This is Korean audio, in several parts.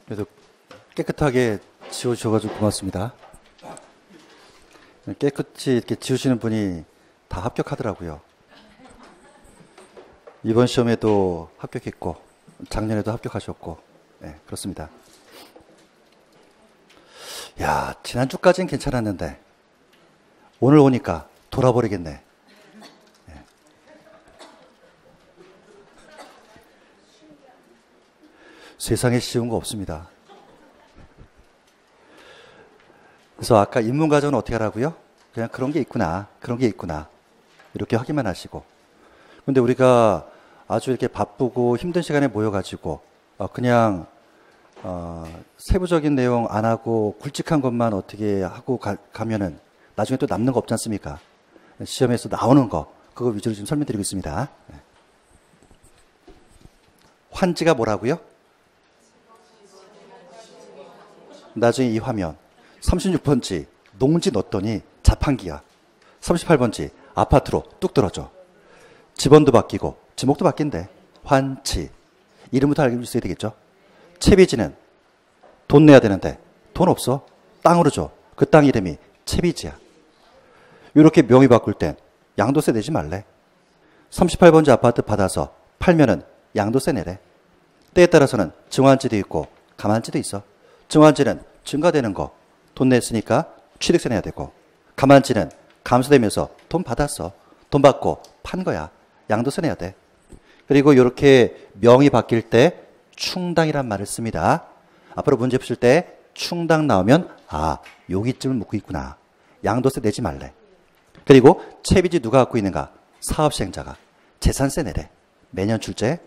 그래도 깨끗하게 지워주셔가지고 고맙습니다. 깨끗이 이렇게 지우시는 분이 다 합격하더라고요. 이번 시험에도 합격했고, 작년에도 합격하셨고, 네, 그렇습니다. 야, 지난주까지는 괜찮았는데, 오늘 오니까 돌아버리겠네. 네. 세상에 쉬운 거 없습니다. 그래서 아까 인문과정은 어떻게 하라고요? 그냥 그런 게 있구나, 그런 게 있구나. 이렇게 확인만 하시고. 근데 우리가 아주 이렇게 바쁘고 힘든 시간에 모여가지고, 그냥, 세부적인 내용 안 하고 굵직한 것만 어떻게 하고 가면은 나중에 또 남는 거 없지 않습니까? 시험에서 나오는 거, 그거 위주로 지금 설명드리고 있습니다. 환지가 뭐라고요? 나중에 이 화면. 36번지 농지 넣었더니 자판기야. 38번지 아파트로 뚝 떨어져. 집원도 바뀌고 지목도 바뀐대. 환치. 이름부터 알고 있어야 되겠죠. 채비지는 돈 내야 되는데 돈 없어. 땅으로 줘. 그 땅 이름이 채비지야. 이렇게 명의 바꿀 땐 양도세 내지 말래. 38번지 아파트 받아서 팔면은 양도세 내래. 때에 따라서는 증환지도 있고 감환지도 있어. 증환지는 증가되는 거 돈 냈으니까 취득세 내야 되고, 감환지는 감소되면서 돈 받았어. 돈 받고 판 거야. 양도세 내야 돼. 그리고 이렇게 명의 바뀔 때 충당이란 말을 씁니다. 앞으로 문제 푸실 때 충당 나오면 여기쯤을 묻고 있구나. 양도세 내지 말래. 그리고 채비지 누가 갖고 있는가? 사업시행자가. 재산세 내래. 매년 출제.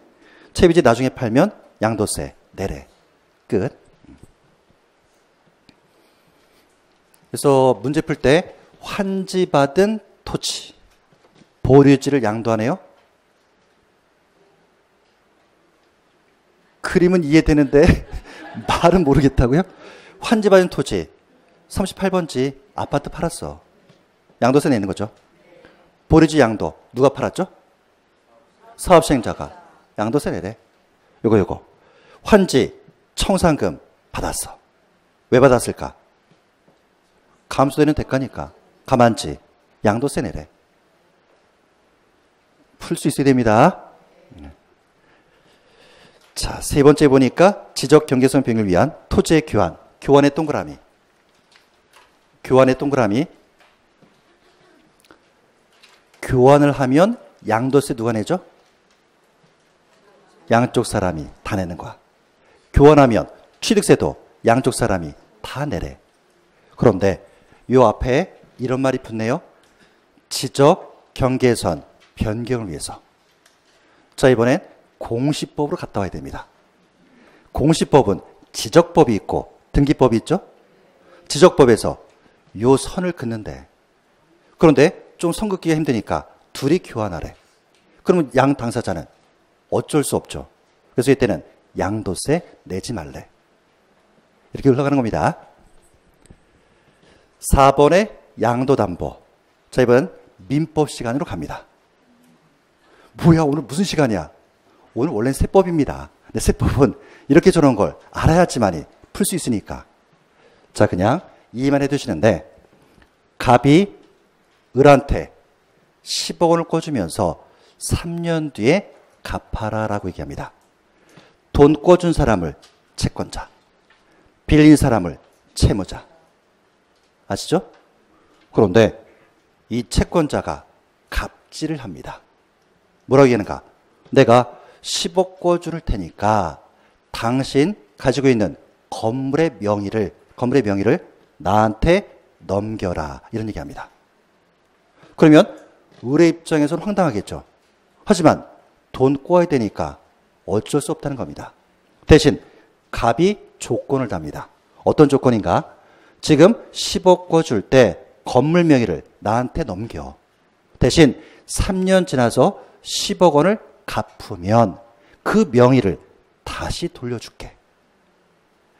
채비지 나중에 팔면 양도세 내래. 끝. 그래서 문제 풀 때 환지받은 토지, 보류지를 양도하네요. 그림은 이해되는데 말은 모르겠다고요? 환지받은 토지, 38번지 아파트 팔았어. 양도세 내는 거죠. 보류지 양도 누가 팔았죠? 사업시행자가. 양도세 내래. 요거. 환지 청산금 받았어. 왜 받았을까? 감소되는 대가니까. 감환지 양도세 내래. 풀 수 있어야 됩니다. 자, 세 번째 보니까 지적 경계성 병을 위한 토지의 교환. 교환의 동그라미. 교환의 동그라미. 교환을 하면 양도세 누가 내죠? 양쪽 사람이 다 내는 거야. 교환하면 취득세도 양쪽 사람이 다 내래. 그런데 요 앞에 이런 말이 붙네요. 지적 경계선 변경을 위해서. 자, 이번엔 공시법으로 갔다 와야 됩니다. 공시법은 지적법이 있고 등기법이 있죠? 지적법에서 요 선을 긋는데, 그런데 좀 선 긋기가 힘드니까 둘이 교환하래. 그러면 양 당사자는 어쩔 수 없죠. 그래서 이때는 양도세 내지 말래. 이렇게 흘러가는 겁니다. 4번의 양도담보. 자, 이번 민법 시간으로 갑니다. 뭐야, 오늘 무슨 시간이야? 오늘 원래는 세법입니다. 근데 세법은 이렇게 저런 걸 알아야지만이 풀 수 있으니까. 자, 그냥 이해만 해두시는데, 갑이 을한테 10억 원을 꿔주면서 3년 뒤에 갚아라라고 얘기합니다. 돈 꿔준 사람을 채권자, 빌린 사람을 채무자. 아시죠? 그런데 이 채권자가 갑질을 합니다. 뭐라고 얘기하는가? 내가 10억 꿔줄 테니까 당신 가지고 있는 건물의 명의를 나한테 넘겨라. 이런 얘기합니다. 그러면 을의 입장에서는 황당하겠죠. 하지만 돈 꿔야 되니까 어쩔 수 없다는 겁니다. 대신 갑이 조건을 답니다. 어떤 조건인가? 지금 10억 꿔줄 때 건물 명의를 나한테 넘겨. 대신 3년 지나서 10억 원을 갚으면 그 명의를 다시 돌려줄게.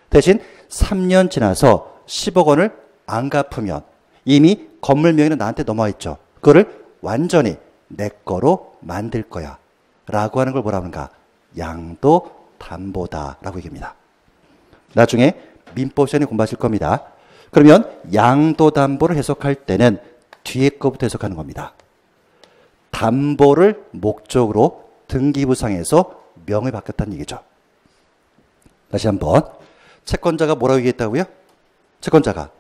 대신 3년 지나서 10억 원을 안 갚으면 이미 건물 명의는 나한테 넘어와 있죠. 그거를 완전히 내 거로 만들 거야. 라고 하는 걸 뭐라 하는가? 양도담보다 라고 얘기합니다. 나중에 민법 시간에 공부하실 겁니다. 그러면 양도담보를 해석할 때는 뒤에 거부터 해석하는 겁니다. 담보를 목적으로 등기부상에서 명을 바뀌었다는 얘기죠. 다시 한번. 채권자가 뭐라고 얘기했다고요? 채권자가.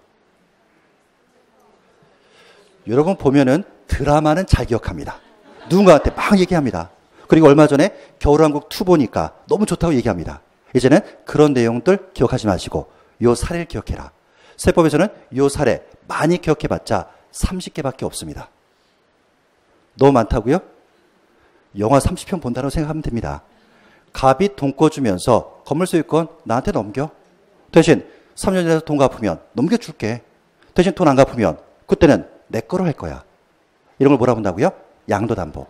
여러분 보면은 드라마는 잘 기억합니다. 누군가한테 막 얘기합니다. 그리고 얼마 전에 겨울왕국 2 보니까 너무 좋다고 얘기합니다. 이제는 그런 내용들 기억하지 마시고 요 사례를 기억해라. 세법에서는 요 사례 많이 기억해봤자 30개밖에 없습니다. 너무 많다고요? 영화 30편 본다고 생각하면 됩니다. 갑이 돈 꿔주면서 건물 소유권 나한테 넘겨. 대신 3년 지나서 돈 갚으면 넘겨줄게. 대신 돈 안 갚으면 그때는 내 거로 할 거야. 이런 걸 뭐라 본다고요? 양도담보.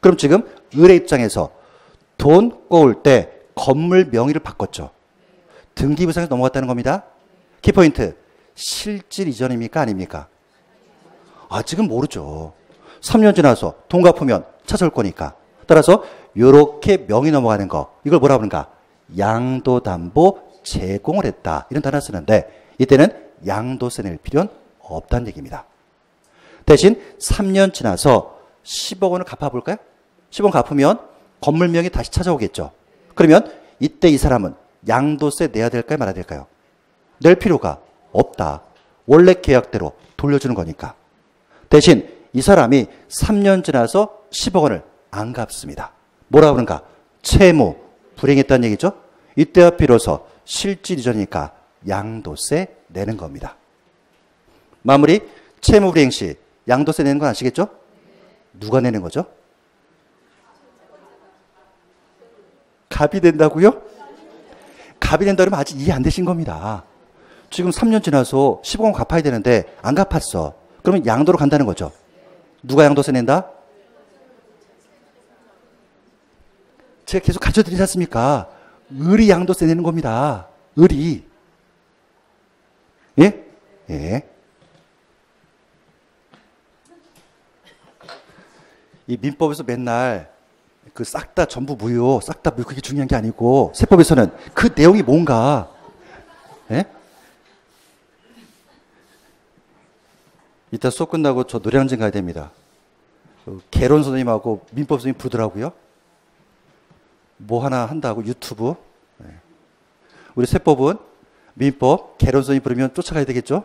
그럼 지금 을의 입장에서 돈 꿔올 때 건물 명의를 바꿨죠. 등기부상에서 넘어갔다는 겁니다. 키포인트. 실질 이전입니까? 아닙니까? 지금 모르죠. 3년 지나서 돈 갚으면 찾아올 거니까. 따라서 이렇게 명의 넘어가는 거. 이걸 뭐라 그러는가? 양도담보 제공을 했다. 이런 단어 쓰는데 이때는 양도세 낼 필요는 없다는 얘기입니다. 대신 3년 지나서 10억 원을 갚아볼까요? 10억 원 갚으면 건물 명의 다시 찾아오겠죠. 그러면 이때 이 사람은 양도세 내야 될까요? 말아야 될까요? 낼 필요가 없다. 원래 계약대로 돌려주는 거니까. 대신 이 사람이 3년 지나서 10억 원을 안 갚습니다. 뭐라 그런가? 채무 불이행했다는 얘기죠. 이때와 비로소 실질 이전이니까 양도세 내는 겁니다. 마무리. 채무 불이행 시 양도세 내는 건 아시겠죠? 누가 내는 거죠? 갑이 된다고요? 갑이 된다 그러면 아직 이해 안 되신 겁니다. 지금 3년 지나서 10억 원 갚아야 되는데 안 갚았어. 그러면 양도로 간다는 거죠. 누가 양도세 낸다? 제가 계속 가르쳐드리지 않습니까? 을이 양도세 내는 겁니다. 을이. 예? 예. 이 민법에서 맨날 그 싹 다 전부 무효, 싹 다 무효 그게 중요한 게 아니고 세법에서는 그 내용이 뭔가. 예? 이따 수업 끝나고 저 노래방송 가야 됩니다. 개론 선생님하고 민법 선생님 부르더라고요. 뭐 하나 한다고 유튜브. 우리 세법은 민법 개론 선생님 부르면 쫓아가야 되겠죠?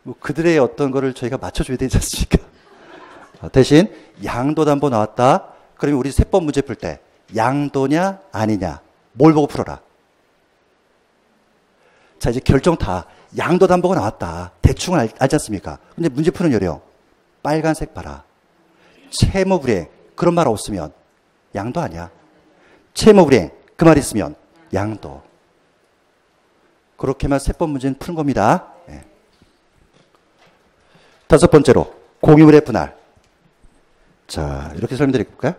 뭐 그들의 어떤 거를 저희가 맞춰줘야 되지 않습니까? 대신 양도담보 나왔다. 그러면 우리 세법 문제 풀 때 양도냐 아니냐 뭘 보고 풀어라. 자 이제 결정 다. 양도담보가 나왔다. 대충 알지 않습니까? 근데 문제 푸는 요령. 빨간색 봐라. 채무불이행. 그런 말 없으면 양도 아니야. 채무불이행. 그 말 있으면 양도. 그렇게만 세법 문제는 푸는 겁니다. 네. 다섯 번째로 공유물의 분할. 자 이렇게 설명드릴까요?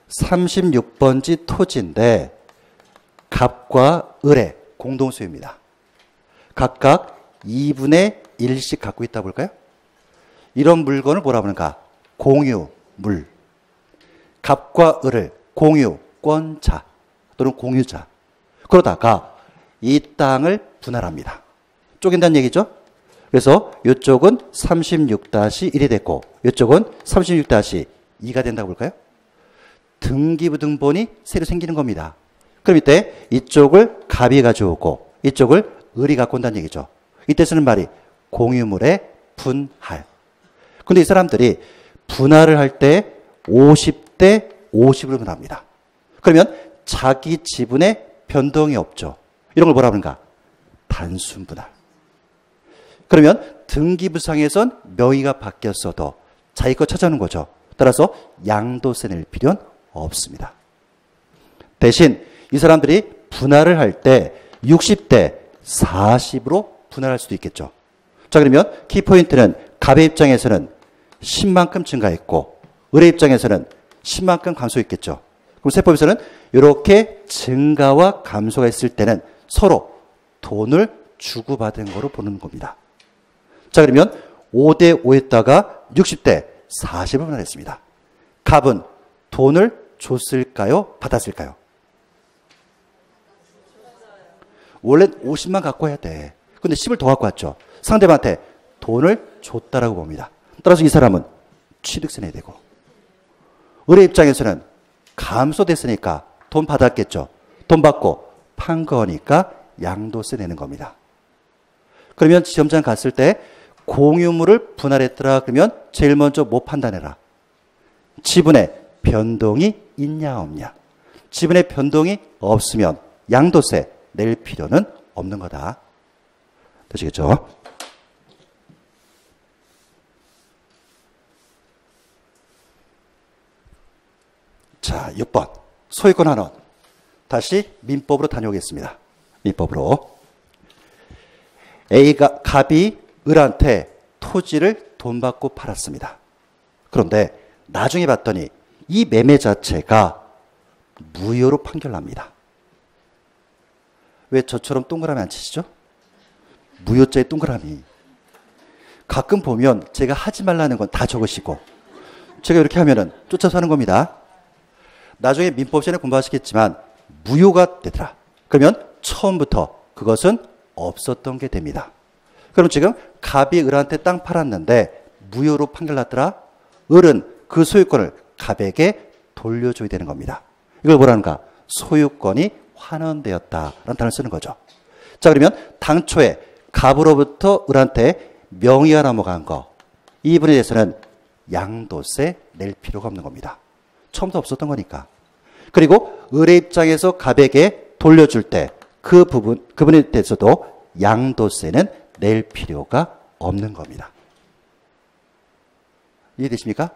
36번지 토지인데 갑과 을의 공동소유입니다. 각각 2분의 1씩 갖고 있다 볼까요? 이런 물건을 뭐라 그러는가? 공유물. 갑과 을을 공유권자 또는 공유자. 그러다가 이 땅을 분할합니다. 쪼갠다는 얘기죠? 그래서 이쪽은 36-1이 됐고 이쪽은 36-2가 된다고 볼까요? 등기부등본이 새로 생기는 겁니다. 그럼 이때 이쪽을 갑이 가져오고 이쪽을 을이 갖고 온다는 얘기죠. 이때 쓰는 말이 공유물의 분할. 근데 이 사람들이 분할을 할 때 50대 50으로 분할합니다. 그러면 자기 지분에 변동이 없죠. 이런 걸 뭐라 그러는가? 단순 분할. 그러면 등기부상에선 명의가 바뀌었어도 자기 거 찾아오는 거죠. 따라서 양도세 낼 필요는 없습니다. 대신 이 사람들이 분할을 할 때 60대 40으로 분할할 수도 있겠죠. 자 그러면 키포인트는 갑의 입장에서는 10만큼 증가했고 을의 입장에서는 10만큼 감소했겠죠. 그럼 세법에서는 이렇게 증가와 감소가 있을 때는 서로 돈을 주고받은 거로 보는 겁니다. 자 그러면 5대 5에다가 60대 40을 분할했습니다. 갑은 돈을 줬을까요? 받았을까요? 원래 50만 갖고 해야 돼. 근데 10을 더 갖고 왔죠. 상대방한테 돈을 줬다라고 봅니다. 따라서 이 사람은 취득세 내야 되고, 을의 입장에서는 감소됐으니까 돈 받았겠죠. 돈 받고 판 거니까 양도세 내는 겁니다. 그러면 시험장 갔을 때 공유물을 분할했더라 그러면 제일 먼저 뭐 판단해라? 지분에 변동이 있냐 없냐. 지분에 변동이 없으면 양도세 낼 필요는 없는 거다. 되시겠죠? 자, 6번 소유권 환원. 다시 민법으로 다녀오겠습니다. 민법으로. 갑이 을한테 토지를 돈 받고 팔았습니다. 그런데 나중에 봤더니 이 매매 자체가 무효로 판결납니다. 왜 저처럼 동그라미 안 치시죠? 무효자의 동그라미. 가끔 보면 제가 하지 말라는 건 다 적으시고 제가 이렇게 하면은 쫓아서 하는 겁니다. 나중에 민법 시간에 공부하시겠지만 무효가 되더라. 그러면 처음부터 그것은 없었던 게 됩니다. 그럼 지금 갑이 을한테 땅 팔았는데 무효로 판결났더라. 을은 그 소유권을 갑에게 돌려줘야 되는 겁니다. 이걸 뭐라는가? 소유권이 환원되었다라는 단어를 쓰는 거죠. 자, 그러면 당초에 갑으로부터 을한테 명의가 넘어간 거, 이 부분에 대해서는 양도세 낼 필요가 없는 겁니다. 처음부터 없었던 거니까. 그리고 을의 입장에서 갑에게 돌려줄 때 그 부분에 대해서도 양도세는 낼 필요가 없는 겁니다. 이해되십니까?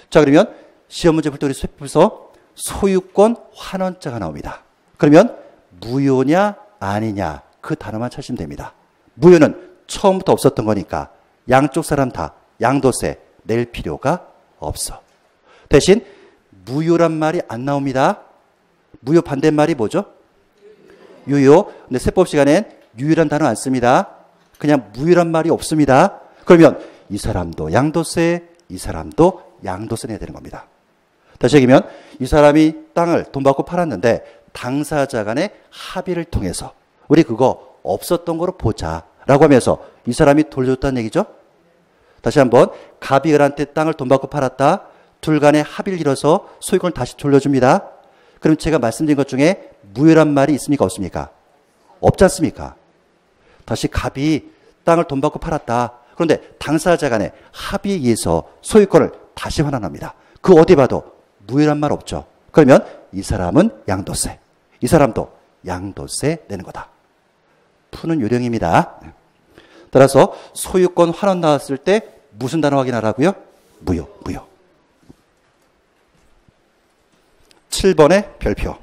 자, 그러면 시험 문제 풀 때 우리 세법에서 소유권 환원자가 나옵니다. 그러면 무효냐 아니냐 그 단어만 찾으시면 됩니다. 무효는 처음부터 없었던 거니까 양쪽 사람 다 양도세 낼 필요가 없어. 대신 무효란 말이 안 나옵니다. 무효 반대말이 뭐죠? 유효. 근데 세법 시간엔 유효란 단어 안 씁니다. 그냥 무효란 말이 없습니다. 그러면 이 사람도 양도세, 이 사람도 양도세 내야 되는 겁니다. 다시 얘기하면 이 사람이 땅을 돈 받고 팔았는데 당사자 간의 합의를 통해서 우리 그거 없었던 거로 보자 라고 하면서 이 사람이 돌려줬다는 얘기죠. 다시 한번 갑이 을한테 땅을 돈 받고 팔았다. 둘 간의 합의를 이뤄서 소유권을 다시 돌려줍니다. 그럼 제가 말씀드린 것 중에 무효란 말이 있습니까? 없습니까? 없지 않습니까? 다시 갑이 땅을 돈 받고 팔았다. 그런데 당사자 간의 합의에 의해서 소유권을 다시 환원합니다. 그 어디 봐도 무효란 말 없죠. 그러면 이 사람은 양도세, 이 사람도 양도세 내는 거다. 푸는 요령입니다. 따라서 소유권 환원 나왔을 때 무슨 단어 확인하라고요? 무효, 무효. 7번의 별표.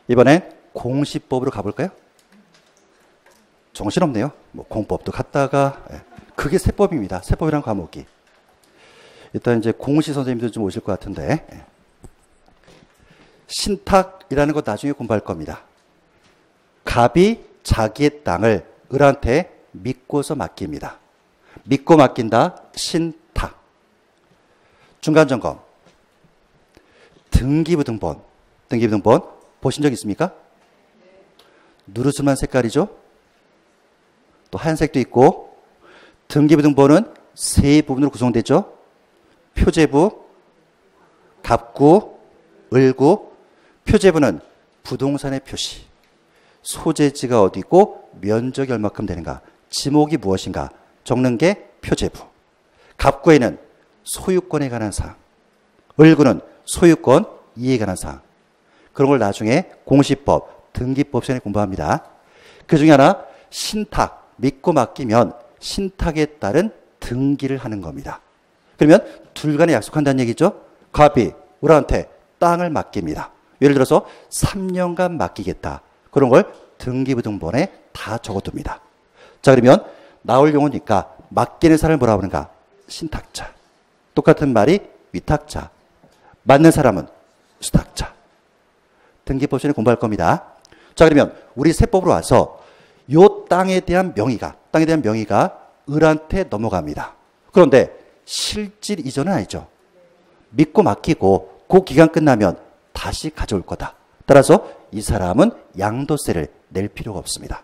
이번엔 공시법으로 가볼까요? 정신없네요. 뭐 공법도 갔다가 그게 세법입니다. 세법이란 과목이. 일단 이제 공시 선생님들 좀 오실 것 같은데 신탁이라는 거 나중에 공부할 겁니다. 갑이 자기의 땅을 을한테 믿고서 맡깁니다. 믿고 맡긴다. 신탁. 중간점검. 등기부등본. 등기부등본 보신 적 있습니까? 누르스만 색깔이죠. 또 하얀색도 있고 등기부등본은 세 부분으로 구성되죠. 표제부, 갑구, 을구. 표제부는 부동산의 표시, 소재지가 어디고 면적이 얼마큼 되는가, 지목이 무엇인가 적는 게 표제부. 갑구에는 소유권에 관한 사항, 을구는 소유권 이해에 관한 사항. 그런 걸 나중에 공시법, 등기법 시간에 공부합니다. 그 중에 하나 신탁, 믿고 맡기면 신탁에 따른 등기를 하는 겁니다. 그러면 둘 간에 약속한다는 얘기죠. 갑이 을한테 땅을 맡깁니다. 예를 들어서 3년간 맡기겠다. 그런 걸 등기부등본에 다 적어둡니다. 자, 그러면 나올 용어니까 맡기는 사람을 뭐라고 하는가? 신탁자. 똑같은 말이 위탁자. 맡는 사람은 수탁자. 등기법 시간에 공부할 겁니다. 자, 그러면 우리 세법으로 와서 요 땅에 대한 명의가 을한테 넘어갑니다. 그런데 실질 이전은 아니죠. 믿고 맡기고 그 기간 끝나면 다시 가져올 거다. 따라서 이 사람은 양도세를 낼 필요가 없습니다.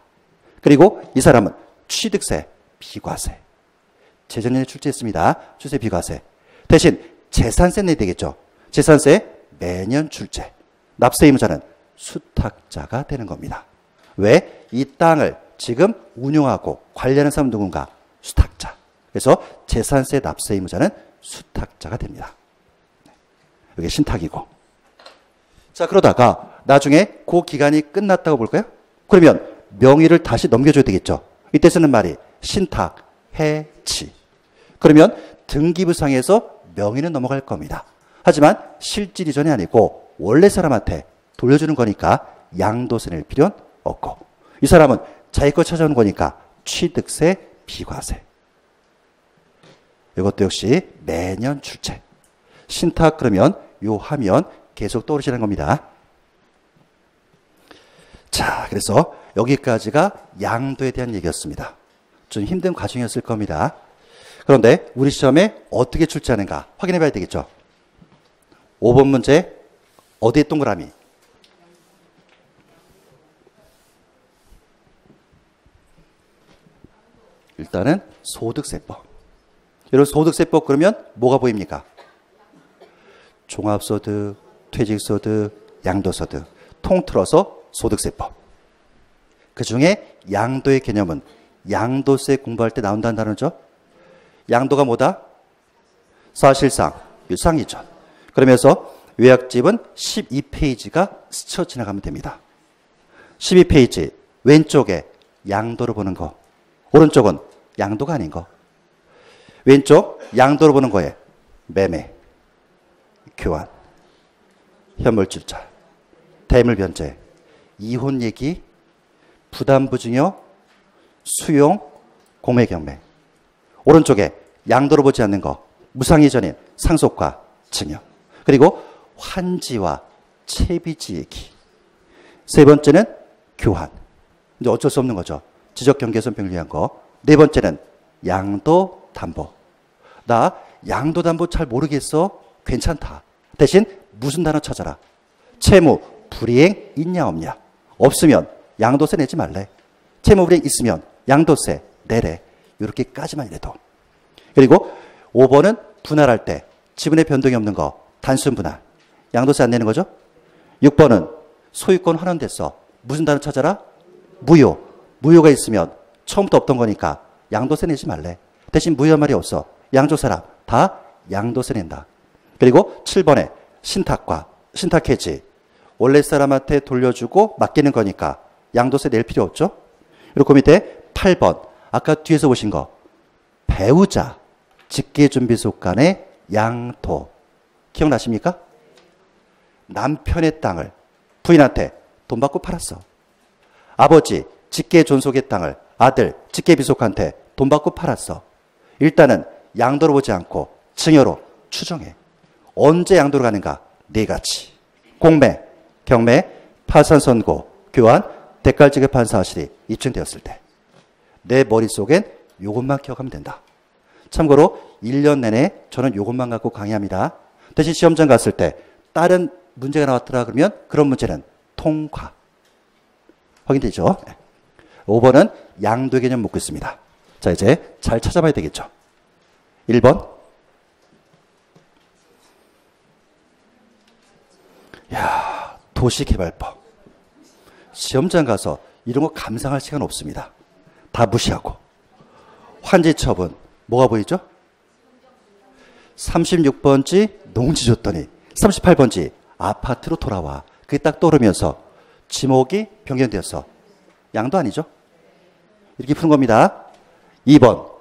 그리고 이 사람은 취득세, 비과세. 재작년에 출제했습니다. 출세 비과세. 대신 재산세 내야 되겠죠. 재산세 매년 출제. 납세 의무자는 수탁자가 되는 겁니다. 왜? 이 땅을 지금 운용하고 관리하는 사람 누군가? 수탁자. 그래서 재산세 납세 의무자는 수탁자가 됩니다. 이게 신탁이고. 자, 그러다가 나중에 그 기간이 끝났다고 볼까요? 그러면 명의를 다시 넘겨줘야 되겠죠. 이때 쓰는 말이 신탁, 해치. 그러면 등기부상에서 명의는 넘어갈 겁니다. 하지만 실질 이전이 아니고 원래 사람한테 돌려주는 거니까 양도세 낼 필요는 없고, 이 사람은 자기 거 찾아오는 거니까 취득세, 비과세. 이것도 역시 매년 출제. 신탁 그러면 요 하면 계속 떠오르시는 겁니다. 자, 그래서 여기까지가 양도에 대한 얘기였습니다. 좀 힘든 과정이었을 겁니다. 그런데 우리 시험에 어떻게 출제하는가 확인해 봐야 되겠죠. 5번 문제 어디에 동그라미? 일단은 소득세법. 여러분 소득세법 그러면 뭐가 보입니까? 종합소득, 퇴직소득, 양도소득 통틀어서 소득세법. 그 중에 양도의 개념은 양도세 공부할 때 나온다는 단어죠. 양도가 뭐다? 사실상, 유상이전. 그러면서 요약집은 12페이지가 스쳐 지나가면 됩니다. 12페이지 왼쪽에 양도로 보는 거, 오른쪽은 양도가 아닌 거. 왼쪽 양도로 보는 거에 매매, 교환, 현물질자, 대물변제, 이혼 얘기, 부담부증여, 수용, 공매경매. 오른쪽에 양도로 보지 않는 거, 무상이전인 상속과 증여. 그리고 환지와 채비지 얘기. 세 번째는 교환. 이제 어쩔 수 없는 거죠. 지적경계선 병리한 거. 네 번째는 양도담보. 나 양도담보 잘 모르겠어. 괜찮다. 대신 무슨 단어 찾아라. 채무 불이행 있냐 없냐. 없으면 양도세 내지 말래. 채무 불이행 있으면 양도세 내래. 이렇게까지만 이래도. 그리고 5번은 분할할 때 지분의 변동이 없는 거 단순 분할. 양도세 안 내는 거죠. 6번은 소유권 환원됐어. 무슨 단어 찾아라? 무효. 무효가 있으면 처음부터 없던 거니까 양도세 내지 말래. 대신 무효한 말이 없어. 양조사람 다 양도세 낸다. 그리고 7번에 신탁과 신탁해지. 원래 사람한테 돌려주고 맡기는 거니까 양도세 낼 필요 없죠. 그리고 그 밑에 8번 아까 뒤에서 보신 거 배우자 직계준비소 간의 양도. 기억나십니까? 남편의 땅을 부인한테 돈 받고 팔았어. 아버지 직계존속의 땅을 아들 직계비속한테 돈 받고 팔았어. 일단은 양도로 보지 않고 증여로 추정해. 언제 양도로 가는가? 네 가지. 공매, 경매, 파산선고, 교환, 대가를 지급한 사실이 입증되었을 때. 내 머릿속엔 요것만 기억하면 된다. 참고로 1년 내내 저는 요것만 갖고 강의합니다. 대신 시험장 갔을 때 다른 문제가 나왔더라 그러면 그런 문제는 통과. 확인되죠? 5번은 양도 개념 묻고 있습니다. 자, 이제 잘 찾아봐야 되겠죠. 1번. 야, 도시개발법. 시험장 가서 이런 거 감상할 시간 없습니다. 다 무시하고. 환지처분. 뭐가 보이죠? 36번지 농지 줬더니 38번지 아파트로 돌아와. 그게 딱 떠오르면서 지목이 변경되었어. 양도 아니죠? 이렇게 푸는 겁니다. 2번.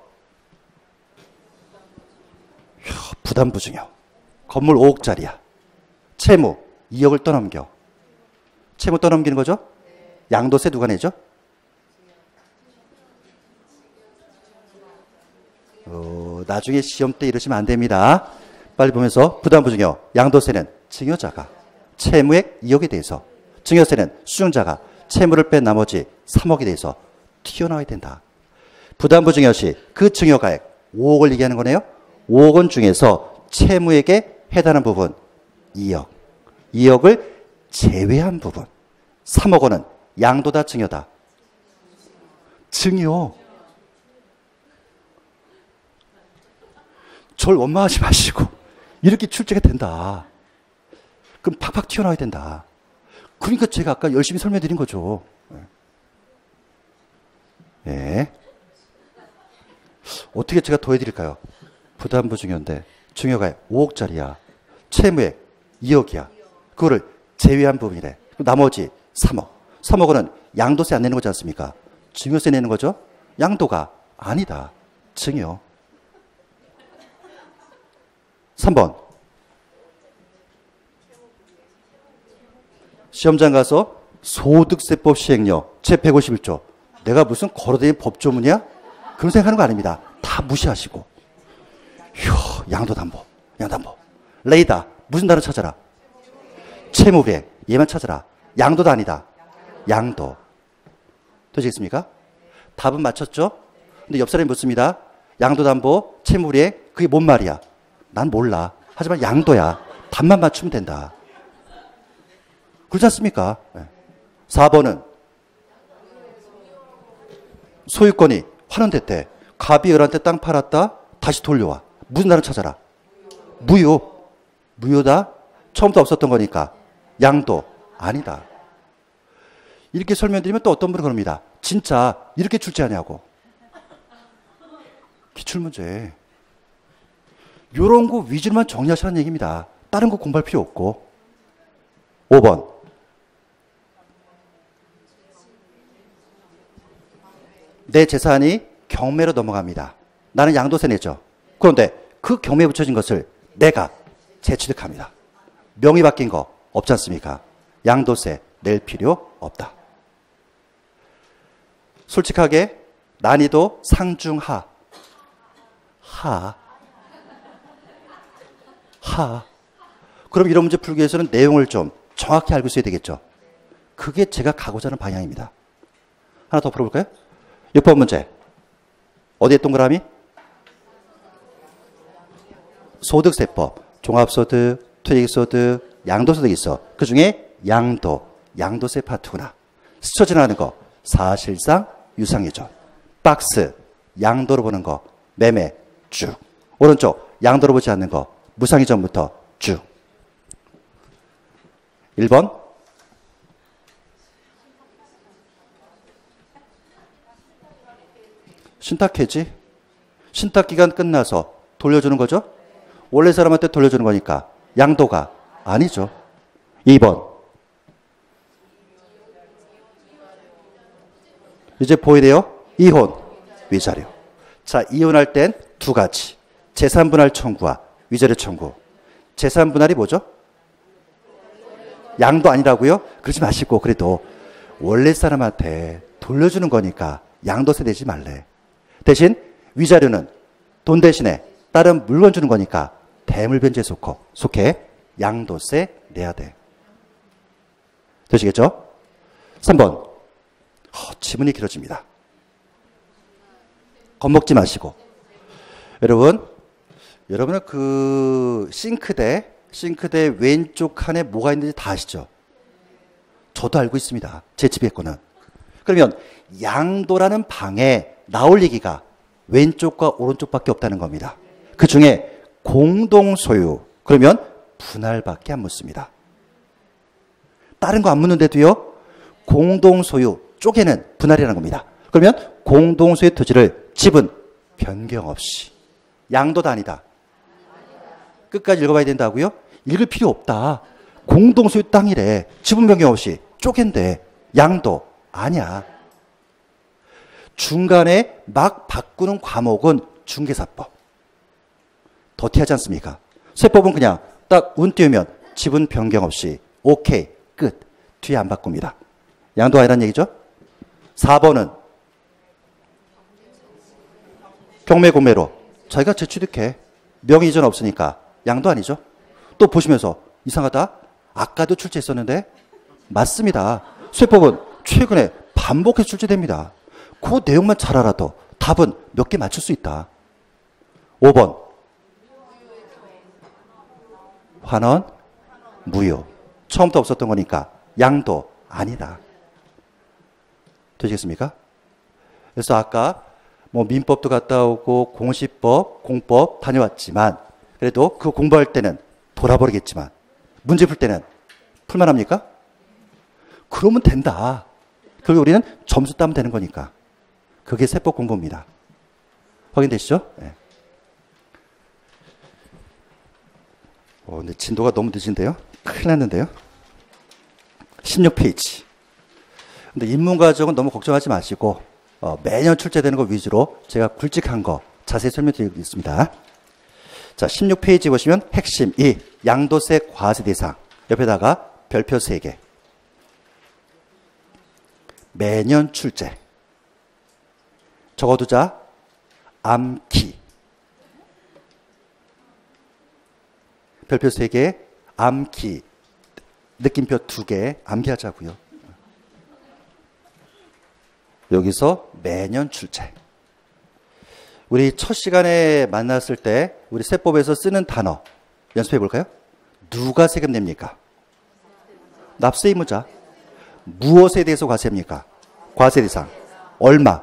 부담부증여. 건물 5억짜리야. 채무 2억을 떠넘겨. 채무 떠넘기는 거죠? 양도세 누가 내죠? 나중에 시험 때 이러시면 안 됩니다. 빨리 보면서 부담부증여. 양도세는 증여자가 채무액 2억에 대해서, 증여세는 수증자가 채무를 뺀 나머지 3억에 대해서 튀어나와야 된다. 부담부증여 시 그 증여가액 5억을 얘기하는 거네요. 5억 원 중에서 채무액에 해당하는 부분 2억. 2억을 제외한 부분. 3억 원은 양도다, 증여다? 증여. 절 원망하지 마시고 이렇게 출제가 된다. 그럼 팍팍 튀어나와야 된다. 그러니까 제가 아까 열심히 설명드린 거죠. 예. 어떻게 제가 더 해드릴까요? 부담부 증여인데 증여가 5억짜리야. 채무액 2억이야. 그거를 제외한 부분이래. 나머지 3억. 3억 원은 양도세 안 내는 거지 않습니까? 증여세 내는 거죠? 양도가 아니다. 증여. 3번. 시험장 가서 소득세법 시행령 제151조. 내가 무슨 걸어다니는 법조문이야? 그런 생각하는 거 아닙니다. 다 무시하시고. 휴, 양도담보, 양담보. 레이다, 무슨 단어 찾아라? 채무비행, 얘만 찾아라. 양도도 아니다. 양도. 되시겠습니까? 답은 맞췄죠? 근데 옆 사람이 묻습니다. 양도담보, 채무비행, 그게 뭔 말이야? 난 몰라. 하지만 양도야. 답만 맞추면 된다. 그렇지 않습니까? 4번은 소유권이 환원됐대. 갑이 을한테 땅 팔았다. 다시 돌려와. 무슨 단어 찾아라? 무효. 무효다. 처음부터 없었던 거니까 양도 아니다. 이렇게 설명드리면 또 어떤 분은 그럽니다. 진짜 이렇게 출제하냐고. 기출문제. 요런 거 위주로만 정리하시라는 얘기입니다. 다른 거 공부할 필요 없고. 5번. 내 재산이 경매로 넘어갑니다. 나는 양도세 내죠. 그런데 그 경매에 붙여진 것을 내가 재취득합니다. 명의 바뀐 거 없지 않습니까? 양도세 낼 필요 없다. 솔직하게 난이도 상중하. 하. 그럼 이런 문제 풀기 위해서는 내용을 좀 정확히 알고 있어야 되겠죠. 그게 제가 가고자 하는 방향입니다. 하나 더 풀어볼까요? 6번 문제. 어디에 동그라미? 소득세법. 종합소득, 퇴직소득, 양도소득이 있어. 그 중에 양도세 파트구나. 스쳐 지나가는 거 사실상 유상이죠. 박스, 양도로 보는 거 매매 쭉. 오른쪽 양도로 보지 않는 거 무상이 전부터 쭉. 1번. 신탁해지. 신탁기간 끝나서 돌려주는 거죠. 원래 사람한테 돌려주는 거니까 양도가 아니죠. 2번. 이제 보이네요. 이혼, 위자료. 자, 이혼할 땐 두 가지. 재산분할 청구와 위자료 청구. 재산분할이 뭐죠? 양도 아니라고요? 그러지 마시고 그래도 원래 사람한테 돌려주는 거니까 양도세 내지 말래. 대신 위자료는 돈 대신에 다른 물건 주는 거니까 대물변제에 속해 양도세 내야 돼. 되시겠죠? 3번. 지문이 길어집니다. 겁먹지 마시고. 여러분은 그 싱크대 왼쪽 칸에 뭐가 있는지 다 아시죠? 저도 알고 있습니다. 제 집에 있거는. 그러면 양도라는 방에 나올 얘기가 왼쪽과 오른쪽밖에 없다는 겁니다. 그 중에 공동소유, 그러면 분할밖에 안 묻습니다. 다른 거 안 묻는데도요, 공동소유 쪽에는 분할이라는 겁니다. 그러면 공동소유 토지를 집은 변경 없이. 양도도 아니다. 끝까지 읽어봐야 된다고요? 읽을 필요 없다. 공동소유 땅이래. 지분 변경 없이. 쪼갠데 양도 아니야. 중간에 막 바꾸는 과목은 중개사법. 더티하지 않습니까? 세법은 그냥 딱 운 띄우면 지분 변경 없이 오케이 끝. 뒤에 안 바꿉니다. 양도 아니란 얘기죠? 4번은 경매 공매로 자기가 재취득해. 명의 이전 없으니까 양도 아니죠. 또 보시면서 이상하다. 아까도 출제했었는데 맞습니다. 세법은 최근에 반복해서 출제됩니다. 그 내용만 잘 알아도 답은 몇 개 맞출 수 있다. 5번. 환원, 무효. 처음부터 없었던 거니까 양도 아니다. 되시겠습니까? 그래서 아까 뭐 민법도 갔다 오고 공시법, 공법 다녀왔지만 그래도 그 공부할 때는 돌아버리겠지만 문제 풀 때는 풀만합니까? 그러면 된다. 그리고 우리는 점수 따면 되는 거니까. 그게 세법 공부입니다. 확인되시죠? 네. 근데 진도가 너무 늦은데요? 큰일 났는데요? 16페이지. 근데 인문과정은 너무 걱정하지 마시고 매년 출제되는 거 위주로 제가 굵직한 거 자세히 설명드리겠습니다. 자, 16페이지 보시면 핵심 2, 양도세 과세 대상. 옆에다가 별표 3개. 매년 출제. 적어두자. 암기. 별표 3개, 암기. 느낌표 2개, 암기하자고요. 여기서 매년 출제. 우리 첫 시간에 만났을 때 우리 세법에서 쓰는 단어 연습해 볼까요? 누가 세금 냅니까? 납세 의무자. 무엇에 대해서 과세합니까? 과세 대상. 얼마?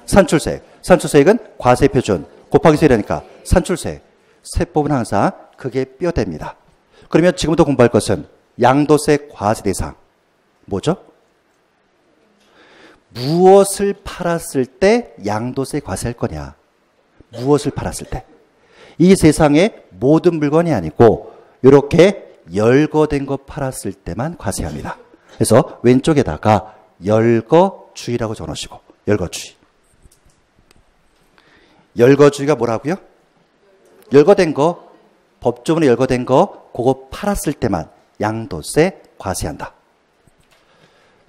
산출세. 산출세액은 과세 표준 곱하기 세율이니까 산출세. 세법은 항상 그게 뼈대입니다. 그러면 지금부터 공부할 것은 양도세 과세 대상. 뭐죠? 무엇을 팔았을 때 양도세 과세할 거냐? 무엇을 팔았을 때. 이 세상의 모든 물건이 아니고 이렇게 열거된 거 팔았을 때만 과세합니다. 그래서 왼쪽에다가 열거주의라고 적어놓으시고 열거주의. 열거주의가 뭐라고요? 열거된 거, 법조문에 열거된 거 그거 팔았을 때만 양도세 과세한다.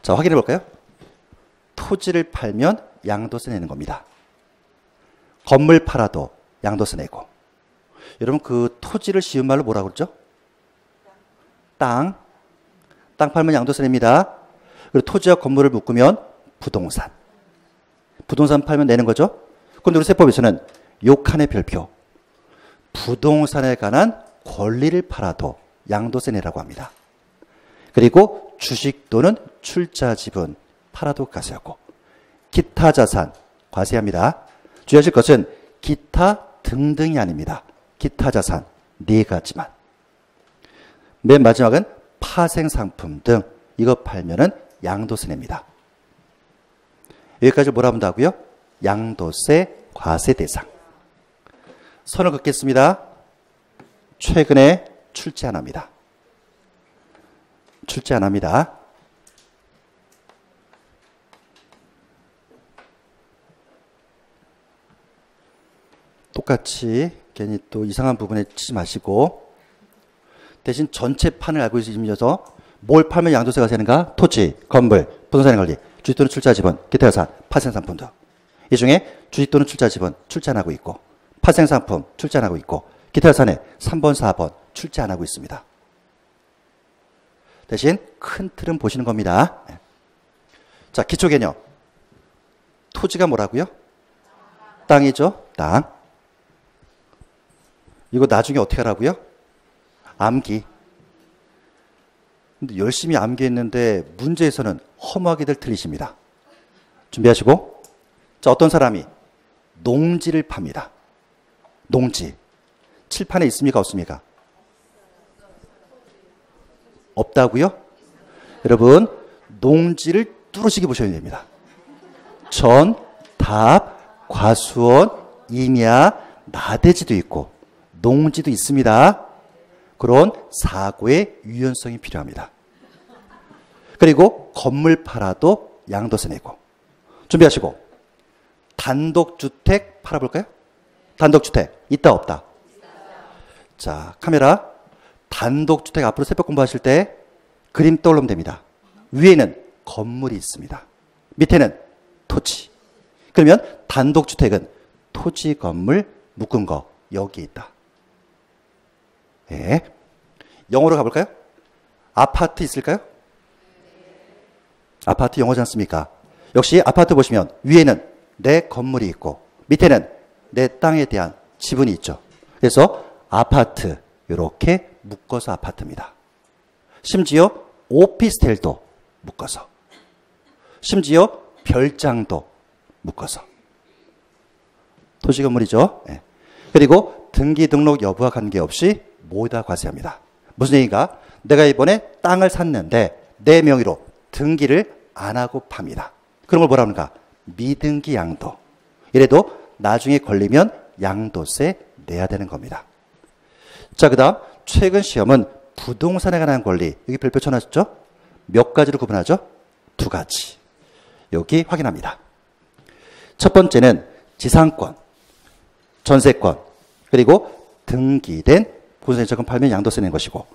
자, 확인해 볼까요? 토지를 팔면 양도세 내는 겁니다. 건물 팔아도 양도세 내고. 여러분 그 토지를 쉬운 말로 뭐라고 그러죠? 땅. 땅 팔면 양도세 냅니다. 그리고 토지와 건물을 묶으면 부동산. 부동산 팔면 내는 거죠. 그런데 우리 세법에서는 요 칸의 별표. 부동산에 관한 권리를 팔아도 양도세 내라고 합니다. 그리고 주식 또는 출자 지분 팔아도 과세하고 기타 자산 과세합니다. 주의하실 것은 기타 등등이 아닙니다. 기타 자산 네 가지만. 맨 마지막은 파생상품 등 이거 팔면은 양도세 냅니다. 여기까지 뭐라 본다고요? 양도세 과세 대상. 선을 긋겠습니다. 최근에 출제 안 합니다. 출제 안 합니다. 똑같이 괜히 또 이상한 부분에 치지 마시고 대신 전체 판을 알고 있으셔서 뭘 팔면 양도세가 세는가? 토지, 건물, 부동산의 권리, 주식 또는 출자 지분, 기타 자산, 파생상품 등. 이 중에 주식 또는 출자 지분 출제 안 하고 있고 파생상품 출제 안 하고 있고 기타 자산에 3번, 4번 출제 안 하고 있습니다. 대신 큰 틀은 보시는 겁니다. 자, 기초 개념. 토지가 뭐라고요? 땅이죠. 땅. 이거 나중에 어떻게 하라고요? 암기. 근데 열심히 암기했는데 문제에서는 허무하게들 틀리십니다. 준비하시고. 자, 어떤 사람이 농지를 팝니다. 농지. 칠판에 있습니까? 없습니까? 없다고요? 여러분, 농지를 뚜루시기 보셔야 됩니다. 전, 답, 과수원, 임야, 나대지도 있고 농지도 있습니다. 그런 사고의 유연성이 필요합니다. 그리고 건물 팔아도 양도세 내고. 준비하시고. 단독주택 팔아볼까요? 단독주택 있다 없다? 자, 카메라. 단독주택 앞으로 세법 공부하실 때 그림 떠올리면 됩니다. 위에는 건물이 있습니다. 밑에는 토지. 그러면 단독주택은 토지, 건물, 묶은 거 여기 있다. 예. 영어로 가볼까요? 아파트 있을까요? 아파트 영어지 않습니까? 역시 아파트 보시면 위에는 내 건물이 있고 밑에는 내 땅에 대한 지분이 있죠. 그래서 아파트 이렇게 묶어서 아파트입니다. 심지어 오피스텔도 묶어서. 심지어 별장도 묶어서. 토지건물이죠. 네. 그리고 등기 등록 여부와 관계없이 모두 다 과세합니다. 무슨 얘기가? 내가 이번에 땅을 샀는데 내 명의로 등기를 안 하고 팝니다. 그런 걸 뭐라 그러는가? 미등기 양도. 이래도 나중에 걸리면 양도세 내야 되는 겁니다. 자, 그 다음 최근 시험은 부동산에 관한 권리, 여기 별표 쳐놨죠? 몇 가지로 구분하죠? 2가지. 여기 확인합니다. 첫 번째는 지상권, 전세권, 그리고 등기된 부동산 임차권 팔면 양도세 내는 것이고,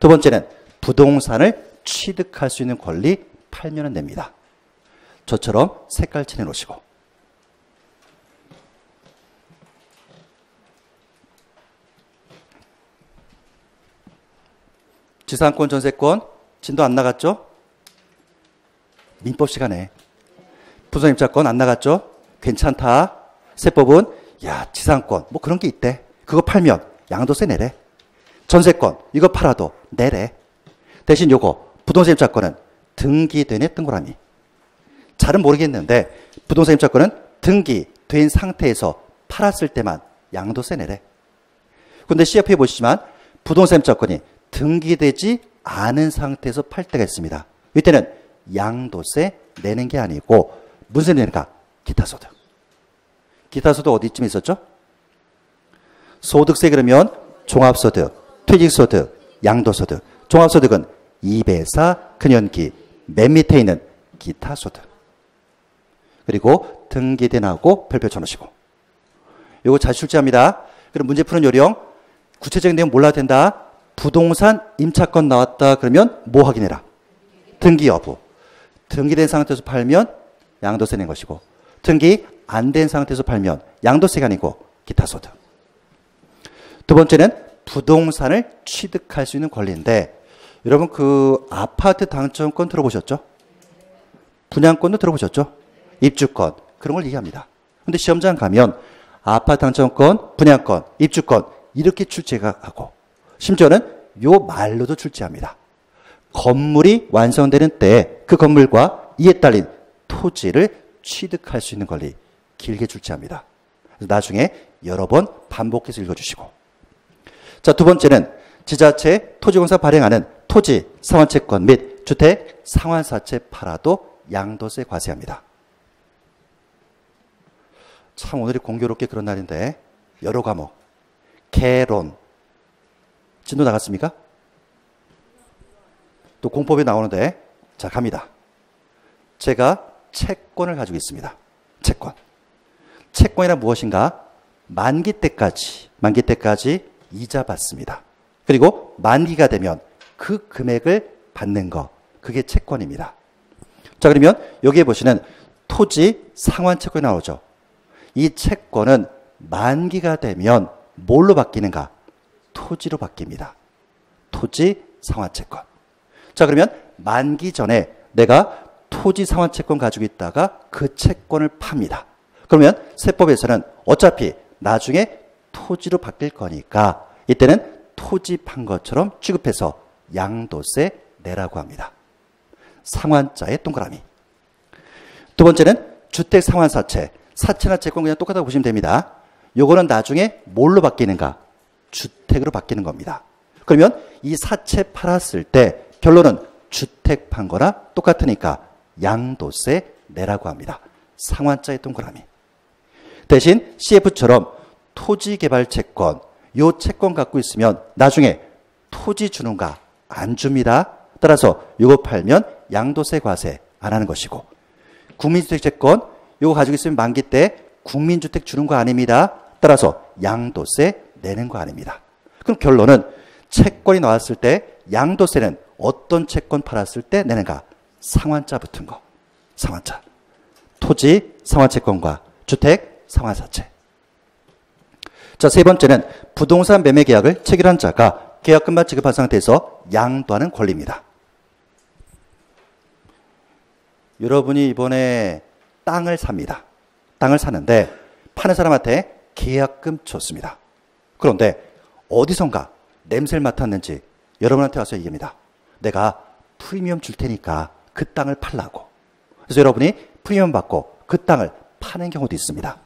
두 번째는 부동산을 취득할 수 있는 권리 팔면 냅니다. 저처럼 색깔 칠해 놓으시고. 지상권, 전세권, 진도 안 나갔죠? 민법 시간에. 부동산 임차권 안 나갔죠? 괜찮다. 세법은, 야, 지상권, 뭐 그런 게 있대. 그거 팔면 양도세 내래. 전세권, 이거 팔아도 내래. 대신 요거, 부동산 임차권은 등기되네, 동그라미. 잘은 모르겠는데, 부동산 임차권은 등기된 상태에서 팔았을 때만 양도세 내래. 근데 CF에 보시지만, 부동산 임차권이 등기되지 않은 상태에서 팔 때가 있습니다. 이때는 양도세 내는 게 아니고 무슨 내는가? 기타소득. 기타소득 어디쯤에 있었죠? 소득세 그러면 종합소득, 퇴직소득, 양도소득. 종합소득은 2배사, 근연기, 맨 밑에 있는 기타소득. 그리고 등기된 하고 별표 쳐놓으시고. 요거 잘 출제합니다. 그럼 문제 푸는 요령, 구체적인 내용 몰라도 된다. 부동산 임차권 나왔다 그러면 뭐 확인해라? 등기 여부. 등기된 상태에서 팔면 양도세 낸 것이고, 등기 안 된 상태에서 팔면 양도세가 아니고 기타소득. 두 번째는 부동산을 취득할 수 있는 권리인데, 여러분 그 아파트 당첨권 들어보셨죠? 분양권도 들어보셨죠? 입주권, 그런 걸 얘기합니다. 근데 시험장 가면 아파트 당첨권, 분양권, 입주권 이렇게 출제가 하고, 심지어는 요 말로도 출제합니다. 건물이 완성되는 때에 그 건물과 이에 딸린 토지를 취득할 수 있는 권리 길게 출제합니다. 나중에 여러 번 반복해서 읽어주시고. 자, 두 번째는 지자체 토지공사 발행하는 토지 상환채권 및 주택 상환사채 팔아도 양도세 과세합니다. 참 오늘이 공교롭게 그런 날인데 여러 과목 개론 진도 나갔습니까? 또 공법에 나오는데, 자, 갑니다. 제가 채권을 가지고 있습니다. 채권. 채권이란 무엇인가? 만기 때까지 이자 받습니다. 그리고 만기가 되면 그 금액을 받는 거, 그게 채권입니다. 자, 그러면 여기에 보시는 토지 상환채권이 나오죠. 이 채권은 만기가 되면 뭘로 바뀌는가? 토지로 바뀝니다. 토지 상환채권. 자, 그러면 만기 전에 내가 토지 상환채권 가지고 있다가 그 채권을 팝니다. 그러면 세법에서는 어차피 나중에 토지로 바뀔 거니까 이때는 토지 판 것처럼 취급해서 양도세 내라고 합니다. 상환자의 동그라미. 두 번째는 주택 상환사채. 사채나 채권 그냥 똑같다고 보시면 됩니다. 요거는 나중에 뭘로 바뀌는가? 주택으로 바뀌는 겁니다. 그러면 이 사채 팔았을 때 결론은 주택 판 거나 똑같으니까 양도세 내라고 합니다. 상환자의 동그라미. 대신 CF처럼 토지개발채권, 요 채권 갖고 있으면 나중에 토지 주는가? 안 줍니다. 따라서 요거 팔면 양도세 과세 안 하는 것이고, 국민주택채권 요거 가지고 있으면 만기 때 국민주택 주는 거 아닙니다. 따라서 양도세 내는 거 아닙니다. 그럼 결론은 채권이 나왔을 때 양도세는 어떤 채권 팔았을 때 내는가? 상환자 붙은 거. 상환자. 토지 상환채권과 주택 상환사채. 자, 세 번째는 부동산 매매 계약을 체결한 자가 계약금만 지급한 상태에서 양도하는 권리입니다. 여러분이 이번에 땅을 삽니다. 땅을 사는데 파는 사람한테 계약금 줬습니다. 그런데 어디선가 냄새를 맡았는지 여러분한테 와서 얘기합니다. 내가 프리미엄 줄 테니까 그 땅을 팔라고. 그래서 여러분이 프리미엄 받고 그 땅을 파는 경우도 있습니다.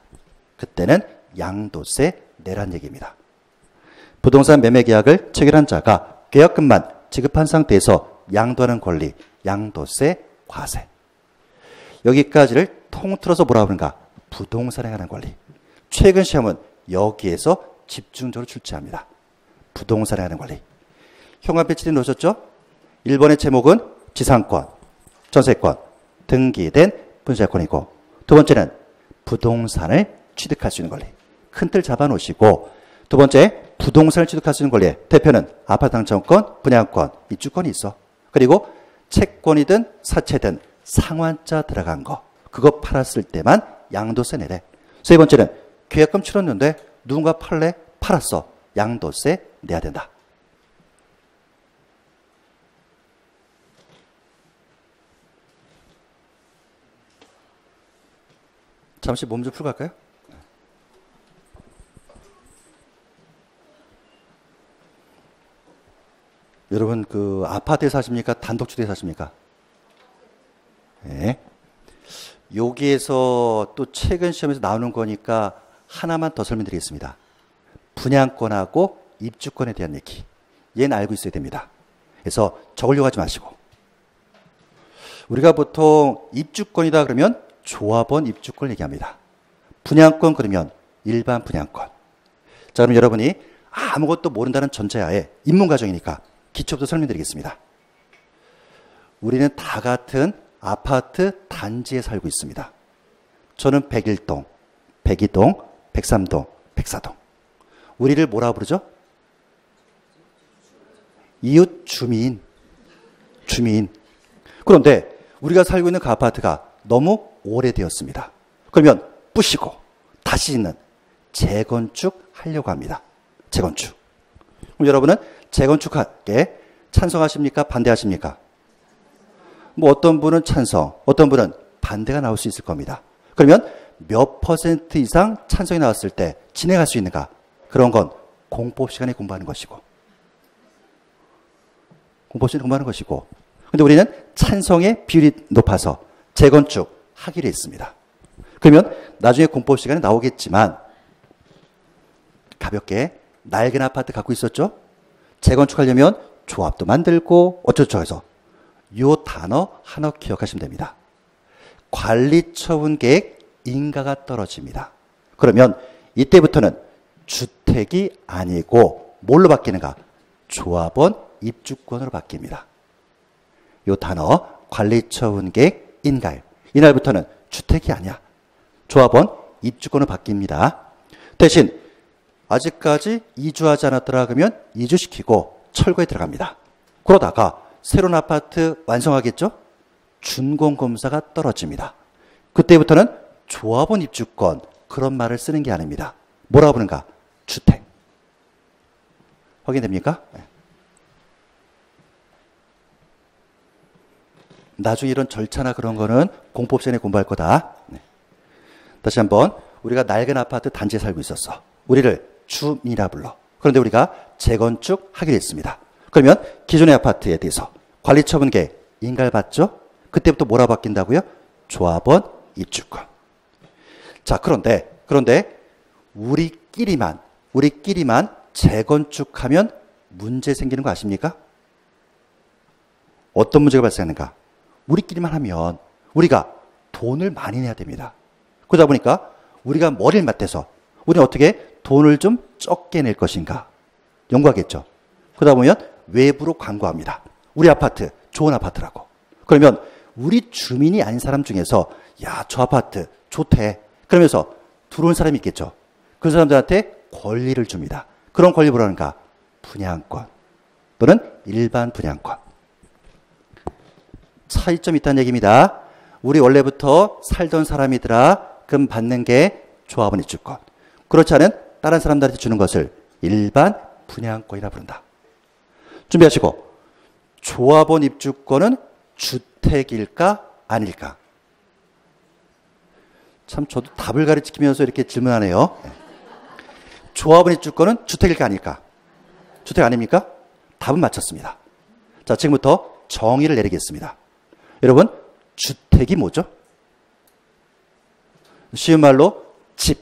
그때는 양도세 내란 얘기입니다. 부동산 매매 계약을 체결한 자가 계약금만 지급한 상태에서 양도하는 권리, 양도세 과세. 여기까지를 통틀어서 뭐라 그러는가? 부동산에 관한 권리. 최근 시험은 여기에서 집중적으로 출제합니다. 부동산에 관한 권리. 형광 배치를 놓으셨죠? 1번의 제목은 지상권, 전세권, 등기된 분양권이고, 두 번째는 부동산을 취득할 수 있는 권리. 큰 틀 잡아놓으시고, 두 번째 부동산을 취득할 수 있는 권리의 대표는 아파트 당첨권, 분양권, 입주권이 있어. 그리고 채권이든 사채든 상환자 들어간 거, 그거 팔았을 때만 양도세 내래. 세 번째는 계약금 치렀는데 누군가 팔래? 팔았어. 양도세 내야 된다. 잠시 몸 좀 풀고 갈까요? 여러분 그 아파트에 사십니까? 단독주택에 사십니까? 네. 여기에서 또 최근 시험에서 나오는 거니까 하나만 더 설명드리겠습니다. 분양권하고 입주권에 대한 얘기. 얘는 알고 있어야 됩니다. 그래서 적으려고 하지 마시고. 우리가 보통 입주권이다 그러면 조합원 입주권을 얘기합니다. 분양권 그러면 일반 분양권. 자, 그럼 여러분이 아무것도 모른다는 전제하에 입문과정이니까 기초부터 설명드리겠습니다. 우리는 다 같은 아파트 단지에 살고 있습니다. 저는 101동, 102동, 103동, 104동. 우리를 뭐라 부르죠? 이웃 주민. 주민. 그런데 우리가 살고 있는 그 아파트가 너무 오래되었습니다. 그러면 부시고 다시 짓는 재건축 하려고 합니다. 재건축. 그럼 여러분은 재건축에 찬성하십니까? 반대하십니까? 뭐 어떤 분은 찬성, 어떤 분은 반대가 나올 수 있을 겁니다. 그러면 몇 % 이상 찬성이 나왔을 때 진행할 수 있는가? 그런 건 공법 시간에 공부하는 것이고. 공법 시간에 공부하는 것이고. 근데 우리는 찬성의 비율이 높아서 재건축 하기로 했습니다. 그러면 나중에 공법 시간에 나오겠지만 가볍게 낡은 아파트 갖고 있었죠? 재건축하려면 조합도 만들고 어쩌고저쩌고 해서 이 단어 하나 기억하시면 됩니다. 관리처분 계획 인가가 떨어집니다. 그러면 이때부터는 주택이 아니고 뭘로 바뀌는가? 조합원 입주권으로 바뀝니다. 이 단어 관리처분 계획 인가일. 이날부터는 주택이 아니야. 조합원 입주권으로 바뀝니다. 대신 아직까지 이주하지 않았더라 그러면 이주시키고 철거에 들어갑니다. 그러다가 새로운 아파트 완성하겠죠? 준공검사가 떨어집니다. 그때부터는 조합원 입주권 그런 말을 쓰는 게 아닙니다. 뭐라고 부르는가? 주택. 확인됩니까? 네. 나중에 이런 절차나 그런 거는 공법 시간에 공부할 거다. 네. 다시 한번 우리가 낡은 아파트 단지에 살고 있었어. 우리를 주민이라 불러. 그런데 우리가 재건축 하기로 했습니다. 그러면 기존의 아파트에 대해서 관리처분 계획 인가를 받죠? 그때부터 뭐라 바뀐다고요? 조합원 입주권. 자, 그런데 우리끼리만 재건축하면 문제 생기는 거 아십니까? 어떤 문제가 발생하는가? 우리끼리만 하면 우리가 돈을 많이 내야 됩니다. 그러다 보니까 우리가 머리를 맞대서 우리는 어떻게 돈을 좀 적게 낼 것인가 연구하겠죠. 그러다 보면 외부로 광고합니다. 우리 아파트 좋은 아파트라고. 그러면 우리 주민이 아닌 사람 중에서 야, 저 아파트 좋대. 그러면서 들어온 사람이 있겠죠. 그 사람들한테 권리를 줍니다. 그런 권리 뭐라는가? 분양권 또는 일반 분양권. 차이점이 있다는 얘기입니다. 우리 원래부터 살던 사람이더라. 그럼 받는 게 조합원 입주권. 그렇지 않은 다른 사람들한테 주는 것을 일반 분양권이라 부른다. 준비하시고. 조합원 입주권은 주택일까 아닐까? 참 저도 답을 가르치면서 이렇게 질문하네요. 조합원 입주권은 주택일까 아닐까? 주택 아닙니까? 답은 맞췄습니다. 자, 지금부터 정의를 내리겠습니다. 여러분, 주택이 뭐죠? 쉬운 말로 집.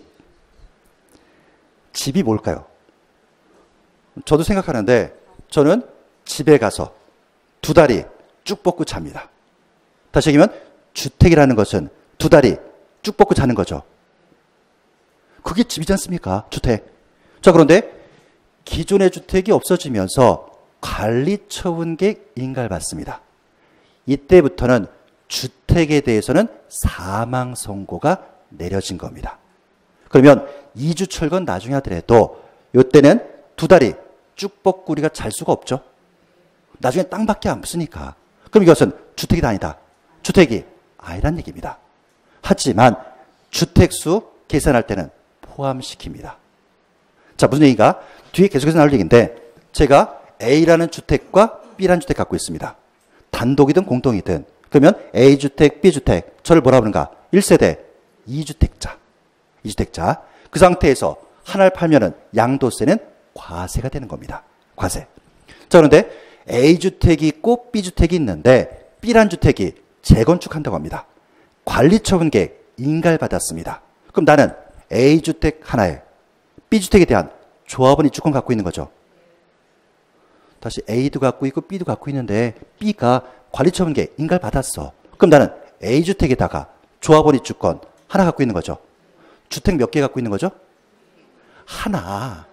집이 뭘까요? 저도 생각하는데 저는 집에 가서 두 다리 쭉 뻗고 잡니다. 다시 얘기하면 주택이라는 것은 두 다리 쭉 뻗고 자는 거죠. 그게 집이지 않습니까? 주택. 자, 그런데 기존의 주택이 없어지면서 관리처분계 인가를 받습니다. 이때부터는 주택에 대해서는 사망 선고가 내려진 겁니다. 그러면 이주철건 나중에 하더라도 이때는 두 다리 쭉 뻗고 우리가 잘 수가 없죠. 나중에 땅밖에 안 붙으니까. 그럼 이것은 주택이 아니다. 주택이 아니란 얘기입니다. 하지만 주택수 계산할 때는 포함시킵니다. 자, 무슨 얘기가? 뒤에 계속해서 나올 얘기인데 제가 A라는 주택과 B라는 주택 갖고 있습니다. 단독이든 공동이든. 그러면 A주택, B주택. 저를 뭐라 부르는가? 1세대 2주택자. 2주택자. 그 상태에서 하나를 팔면은 양도세는 과세가 되는 겁니다. 과세. 자, 그런데 A주택이 있고 B주택이 있는데 B란 주택이 재건축한다고 합니다. 관리처분계획 인가를 받았습니다. 그럼 나는 A주택 하나에 B주택에 대한 조합원 입주권 갖고 있는 거죠. 다시 A도 갖고 있고 B도 갖고 있는데 B가 관리처분계획 인가를 받았어. 그럼 나는 A주택에다가 조합원 입주권 하나 갖고 있는 거죠. 주택 몇 개 갖고 있는 거죠? 하나.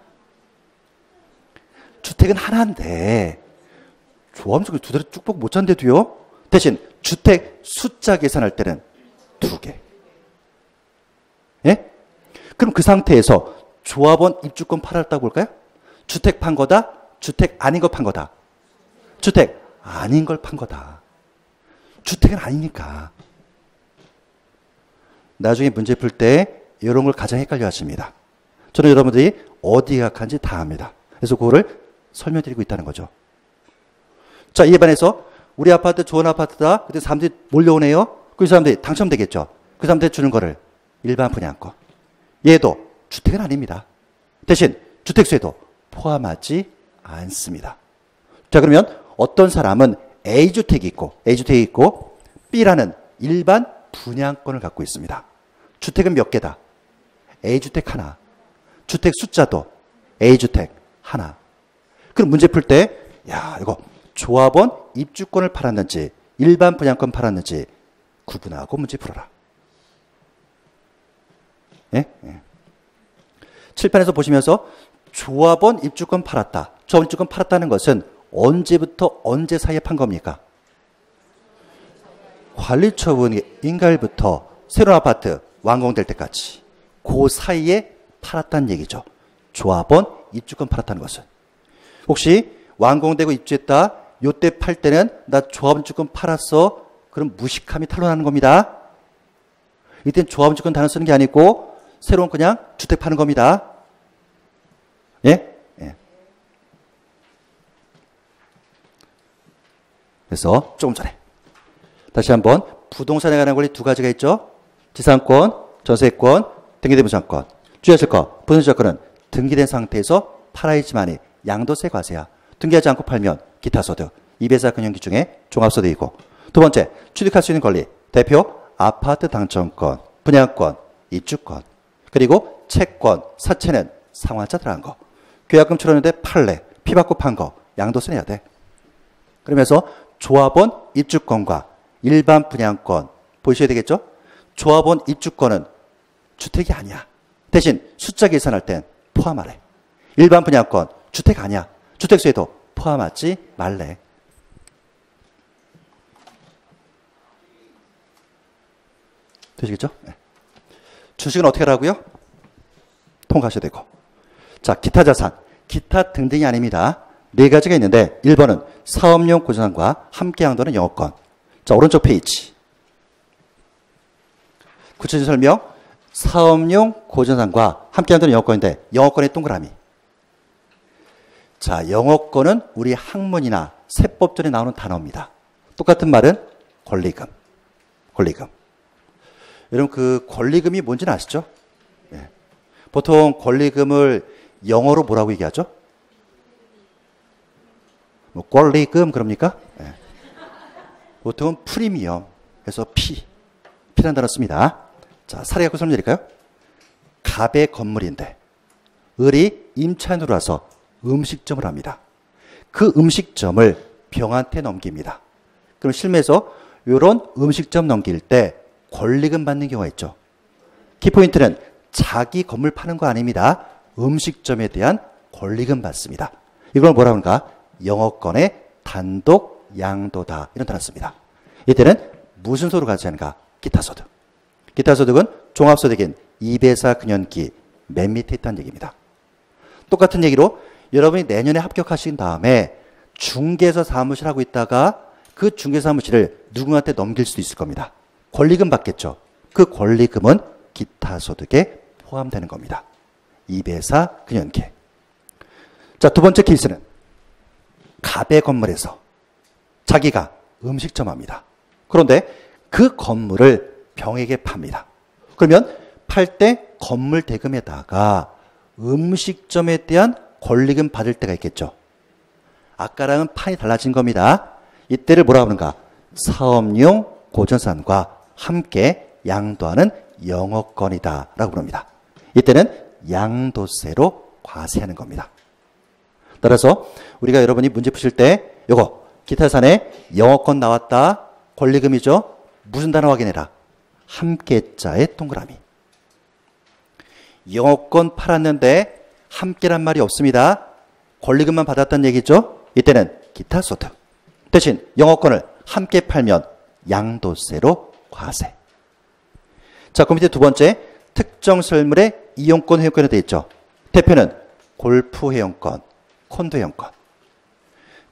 주택은 하나인데 조합원 두 다리 쭉 뻗고 못 잔대도요. 대신 주택 숫자 계산할 때는 두 개. 예? 그럼 그 상태에서 조합원 입주권 팔았다고 볼까요? 주택 판 거다? 주택 아닌 거 판 거다? 주택 아닌 걸 판 거다. 주택은 아니니까. 나중에 문제 풀 때 이런 걸 가장 헷갈려 하십니다. 저는 여러분들이 어디에 약한지 다 압니다. 그래서 그거를 설명드리고 있다는 거죠. 자, 이에 반해서 우리 아파트 좋은 아파트다. 그때 사람들이 몰려오네요. 그 사람들이 당첨되겠죠. 그 사람들이 주는 거를 일반 분양권. 얘도 주택은 아닙니다. 대신 주택수에도 포함하지 않습니다. 자, 그러면 어떤 사람은 A주택이 있고 B라는 일반 분양권을 갖고 있습니다. 주택은 몇 개다? A주택 하나. 주택 숫자도 A주택 하나. 그럼 문제 풀 때, 야, 이거 조합원 입주권을 팔았는지 일반 분양권 팔았는지 구분하고 문제 풀어라. 예? 예. 칠판에서 보시면서 조합원 입주권 팔았다. 조합원 입주권 팔았다는 것은 언제부터 언제 사이에 판 겁니까? 관리처분 인가일부터 새로운 아파트 완공될 때까지 그 사이에 팔았다는 얘기죠. 조합원 입주권 팔았다는 것은. 혹시 완공되고 입주했다. 요때 팔 때는 나 조합원 입주권 팔았어. 그럼 무식함이 탄로나는 겁니다. 이때는 조합원 입주권 단어 쓰는 게 아니고 새로운 그냥 주택 파는 겁니다. 예? 예. 그래서 조금 전에 다시 한번 부동산에 관한 권리 두 가지가 있죠. 지상권, 전세권, 등기된 부상권. 주의하실 거, 부동산권은 등기된 상태에서 팔아야지만이 양도세 과세야. 등기하지 않고 팔면 기타 소득, 이배사 금융기 중에 종합소득이고. 두 번째, 취득할 수 있는 권리. 대표, 아파트 당첨권, 분양권, 입주권. 그리고 채권, 사채는 상환자 들어간 거. 계약금 치렀는데 팔래, 피 받고 판 거, 양도세 내야 돼. 그러면서 조합원 입주권과 일반 분양권 보셔야 되겠죠? 조합원 입주권은 주택이 아니야. 대신 숫자 계산할 땐 포함하래. 일반 분양권 주택 아니야. 주택수에도 포함하지 말래. 되시겠죠? 네. 주식은 어떻게 하라고요? 통과하셔야 되고. 자, 기타 자산. 기타 등등이 아닙니다. 네 가지가 있는데 1번은 사업용 고자산과 함께 양도는 영업권. 자, 오른쪽 페이지. 구체적인 설명. 사업용 고자산과 함께 양도는 영업권인데 영업권의 동그라미. 자, 영업권은 우리 학문이나 세법전에 나오는 단어입니다. 똑같은 말은 권리금. 권리금. 여러분 그 권리금이 뭔지는 아시죠? 네. 보통 권리금을 영어로 뭐라고 얘기하죠? 뭐 권리금 그럽니까? 예. 보통은 프리미엄. 그래서 피라는 단어 씁니다. 자, 사례 갖고 설명드릴까요? 갑의 건물인데 을이 임차인으로 와서 음식점을 합니다. 그 음식점을 병한테 넘깁니다. 그럼 실무에서 이런 음식점 넘길 때 권리금 받는 경우가 있죠. 키포인트는 자기 건물 파는 거 아닙니다. 음식점에 대한 권리금 받습니다. 이걸 뭐라고 하는가? 영어권의 단독 양도다. 이런 단어 씁니다. 이때는 무슨 소득을 가져가는가? 기타소득. 기타소득은 종합소득인 2배사 근연기 맨 밑에 있다는 얘기입니다. 똑같은 얘기로 여러분이 내년에 합격하신 다음에 중개사 사무실 하고 있다가 그 중개사 사무실을 누구한테 넘길 수도 있을 겁니다. 권리금 받겠죠. 그 권리금은 기타소득에 포함되는 겁니다. 2배사 근연기. 자, 두 번째 케이스는 갑의 건물에서 자기가 음식점 합니다. 그런데 그 건물을 병에게 팝니다. 그러면 팔 때 건물 대금에다가 음식점에 대한 권리금 받을 때가 있겠죠. 아까랑은 판이 달라진 겁니다. 이때를 뭐라고 하는가? 사업용 고전산과 함께 양도하는 영업권이다 라고 부릅니다. 이때는 양도세로 과세하는 겁니다. 따라서 우리가 여러분이 문제 푸실 때 요거 기타산에 영업권 나왔다. 권리금이죠. 무슨 단어 확인해라. 함께자의 동그라미. 영업권 팔았는데 함께란 말이 없습니다. 권리금만 받았다는 얘기죠. 이때는 기타소득. 대신 영업권을 함께 팔면 양도세로 과세. 자, 그 밑에 두 번째 특정 설물의 이용권, 회용권이 되어 있죠. 대표는 골프 회용권, 콘도 회용권.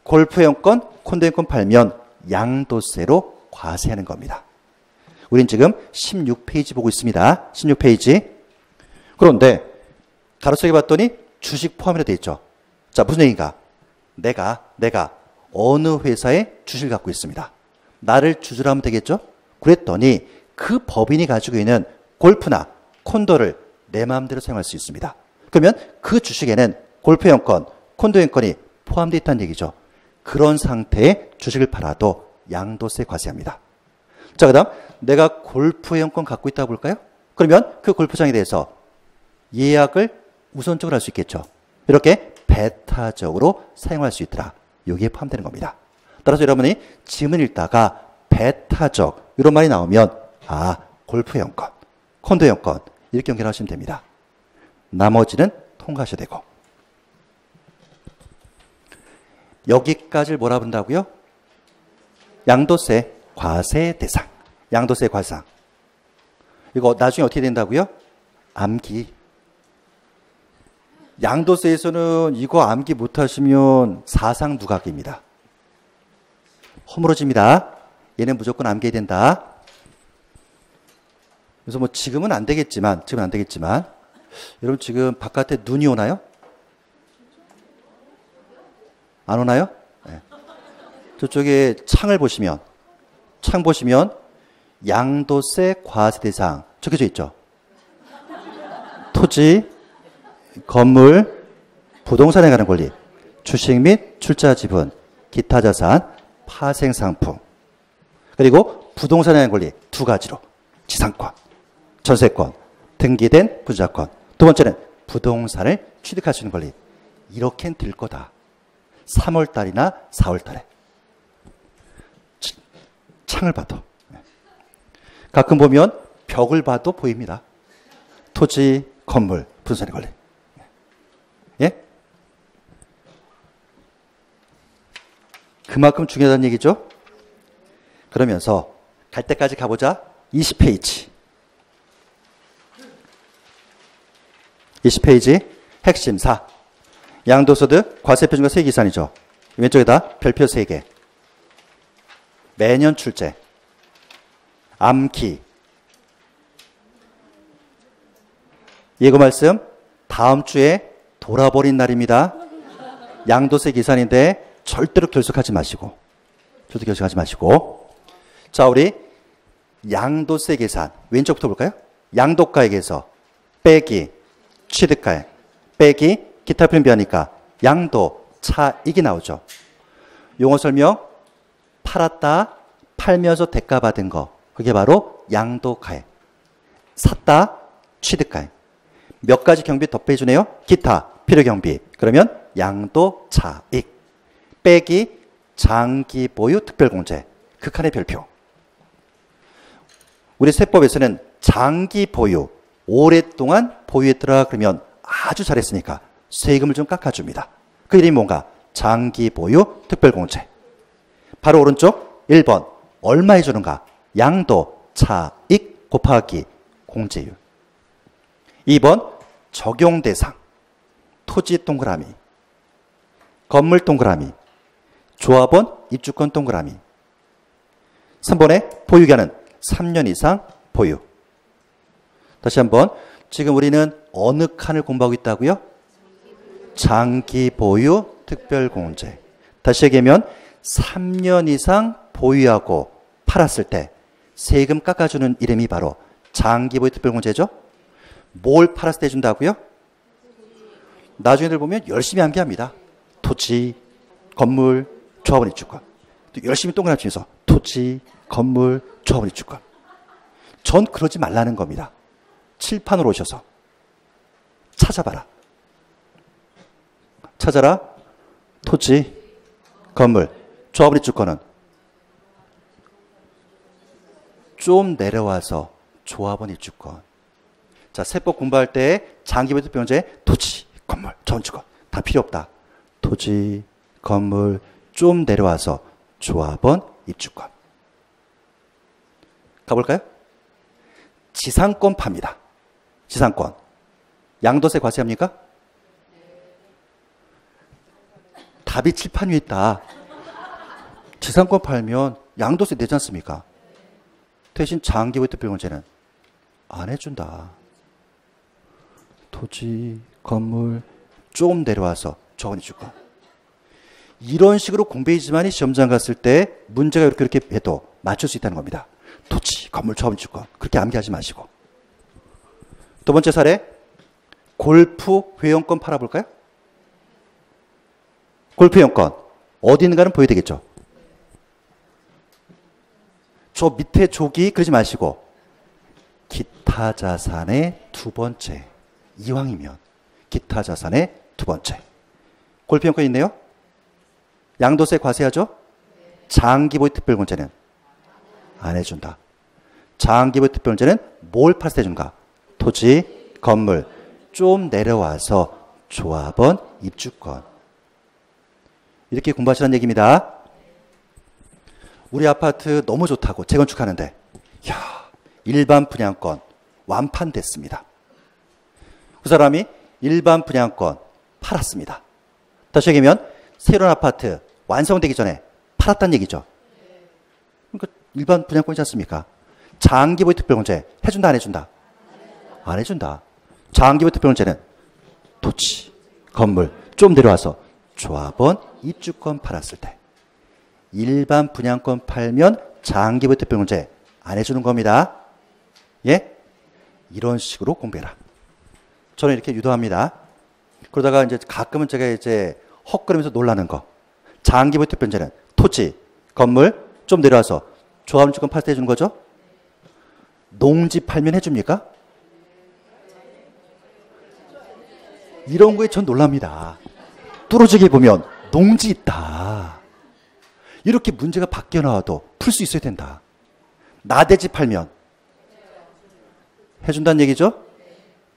골프 회용권, 콘도 회용권 팔면 양도세로 과세하는 겁니다. 우린 지금 16페이지 보고 있습니다. 16페이지. 그런데 가로속에 봤더니 주식 포함이라 되어 있죠. 자, 무슨 얘기인가? 내가 어느 회사에 주식을 갖고 있습니다. 나를 주주로 하면 되겠죠? 그랬더니 그 법인이 가지고 있는 골프나 콘도를 내 마음대로 사용할 수 있습니다. 그러면 그 주식에는 골프 회원권, 콘도 회원권이 포함되어 있다는 얘기죠. 그런 상태의 주식을 팔아도 양도세 과세합니다. 자, 그 다음 내가 골프 회원권 갖고 있다고 볼까요? 그러면 그 골프장에 대해서 예약을 우선적으로 할 수 있겠죠. 이렇게 배타적으로 사용할 수 있더라. 여기에 포함되는 겁니다. 따라서 여러분이 지문 읽다가 배타적 이런 말이 나오면 아, 골프 회원권, 콘도 회원권 이렇게 연결하시면 됩니다. 나머지는 통과하셔야 되고. 여기까지를 뭐라 본다고요? 양도세 과세 대상. 양도세 과세상. 이거 나중에 어떻게 된다고요? 암기. 양도세에서는 이거 암기 못하시면 사상 누각입니다. 허물어집니다. 얘는 무조건 암기해야 된다. 그래서 뭐 지금은 안 되겠지만 여러분 지금 바깥에 눈이 오나요? 안 오나요? 네. 저쪽에 창 보시면 양도세 과세 대상 적혀져 있죠. 토지, 건물, 부동산에 관한 권리, 주식 및 출자 지분, 기타 자산, 파생 상품. 그리고 부동산에 관한 권리 두 가지로 지상권, 전세권, 등기된 부자권. 두 번째는 부동산을 취득할 수 있는 권리. 이렇게는 될 거다. 3월 달이나 4월 달에 창을 봐도 가끔 보면 벽을 봐도 보입니다. 토지, 건물, 부동산의 권리. 예? 그만큼 중요하다는 얘기죠. 그러면서 갈 때까지 가보자. 20페이지. 20페이지 핵심 4. 양도소득 과세표준과 세계기산이죠. 왼쪽에다 별표 3개. 매년 출제. 암기. 예고 말씀. 다음 주에 돌아버린 날입니다. 양도세 계산인데 절대로 결석하지 마시고. 자, 우리 양도세 계산. 왼쪽부터 볼까요? 양도가액에서 빼기 취득가액 빼기 기타 표현 비하니까 양도 차익이 나오죠. 용어 설명. 팔았다, 팔면서 대가 받은 거. 그게 바로 양도가액. 샀다, 취득가액. 몇 가지 경비 더해주네요. 기타, 필요경비. 그러면 양도차익. 빼기 장기 보유 특별공제. 극한의 별표. 우리 세법에서는 장기 보유, 오랫동안 보유했더라 그러면 아주 잘했으니까 세금을 좀 깎아줍니다. 그 이름이 뭔가? 장기 보유 특별공제. 바로 오른쪽 1번 얼마 해주는가? 양도 차익 곱하기 공제율. 2번 적용대상. 토지 동그라미, 건물 동그라미, 조합원 입주권 동그라미. 3번에 보유기간은 3년 이상 보유. 다시 한번, 지금 우리는 어느 칸을 공부하고 있다고요? 장기 보유 특별공제. 다시 얘기하면 3년 이상 보유하고 팔았을 때 세금 깎아주는 이름이 바로 장기 보유 특별공제죠. 뭘 팔았을 때 준다고요? 나중에들 보면 열심히 암기합니다. 토지, 건물, 조합원 입주권. 또 열심히 동그라미 치면서 토지, 건물, 조합원 입주권. 전 그러지 말라는 겁니다. 칠판으로 오셔서 찾아봐라. 찾아라. 토지, 건물, 조합원 입주권은 좀 내려와서 조합원 입주권. 자, 세법 공부할 때 장기보유 특별공제 토지, 건물, 조합원 입주권 다 필요 없다. 토지, 건물, 좀 내려와서 조합원 입주권. 가볼까요? 지상권 팝니다. 지상권. 양도세 과세합니까? 답이 칠판 위에 있다. 지상권 팔면 양도세 내지 않습니까? 대신 장기보유 특별공제는 안 해준다. 토지, 건물, 좀 내려와서 조합원 입주권. 이런 식으로 공부이지만이 시험장 갔을 때 문제가 이렇게 해도 맞출 수 있다는 겁니다. 토지, 건물, 조합원 입주권. 그렇게 암기하지 마시고. 두 번째 사례, 골프 회원권 팔아볼까요? 골프 회원권 어디 있는가는 보여야 되겠죠. 저 밑에 조기 그러지 마시고 기타 자산의 두 번째. 이왕이면 기타 자산의 두 번째. 골프 회원권 있네요. 양도세 과세하죠? 장기보유 특별공제는 안 해준다. 장기보유 특별공제는 뭘 팔았을 때 준가? 토지, 건물, 좀 내려와서 조합원 입주권. 이렇게 공부하시라는 얘기입니다. 우리 아파트 너무 좋다고 재건축하는데 야, 일반 분양권 완판됐습니다. 그 사람이 일반 분양권 팔았습니다. 다시 얘기하면 새로운 아파트 완성되기 전에 팔았다는 얘기죠. 그러니까 일반 분양권이지 않습니까? 장기보유 특별공제 해준다 안 해준다? 안 해준다. 장기보유 특별공제는 토지, 건물 좀 내려와서 조합원 입주권 팔았을 때. 일반 분양권 팔면 장기보유 특별공제 안 해주는 겁니다. 예? 이런 식으로 공부해라. 저는 이렇게 유도합니다. 그러다가 이제 가끔은 제가 이제 헛걸으면서 놀라는 거. 장기보유 특별공제는 토지, 건물 좀 내려와서 조합원 입주권 팔 때 해주는 거죠. 농지 팔면 해줍니까? 이런 거에 전 놀랍니다. 뚫어지게 보면 농지 있다. 이렇게 문제가 바뀌어 나와도 풀 수 있어야 된다. 나대지 팔면 해준다는 얘기죠?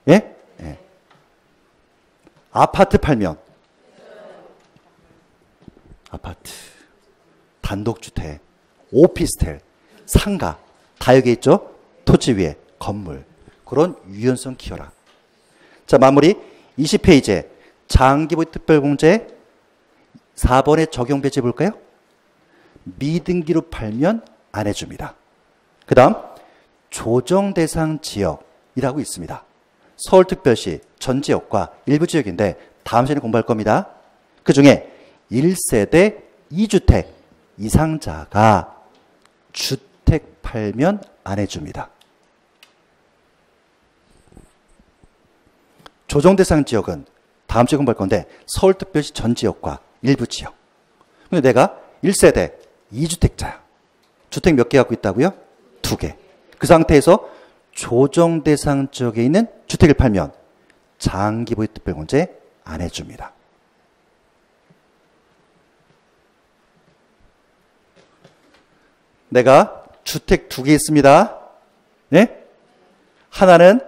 예? 예. 아파트 팔면 아파트, 단독주택, 오피스텔, 상가 다 여기 있죠? 토지 위에 건물. 그런 유연성 키워라. 자, 마무리 20페이지에 장기보유 특별공제 4번의 적용 배제 볼까요? 미등기로 팔면 안 해줍니다. 그 다음 조정대상 지역이라고 있습니다. 서울특별시 전 지역과 일부 지역인데 다음 시간에 공부할 겁니다. 그 중에 1세대 2주택 이상자가 주택 팔면 안 해줍니다. 조정대상 지역은 다음 주에 공부할 건데 서울특별시 전 지역과 일부 지역. 근데 내가 1세대 2주택자야. 주택 몇 개 갖고 있다고요? 2개. 그 상태에서 조정 대상 지역에 있는 주택을 팔면 장기 보유 특별공제 안 해줍니다. 내가 주택 2개 있습니다. 네? 하나는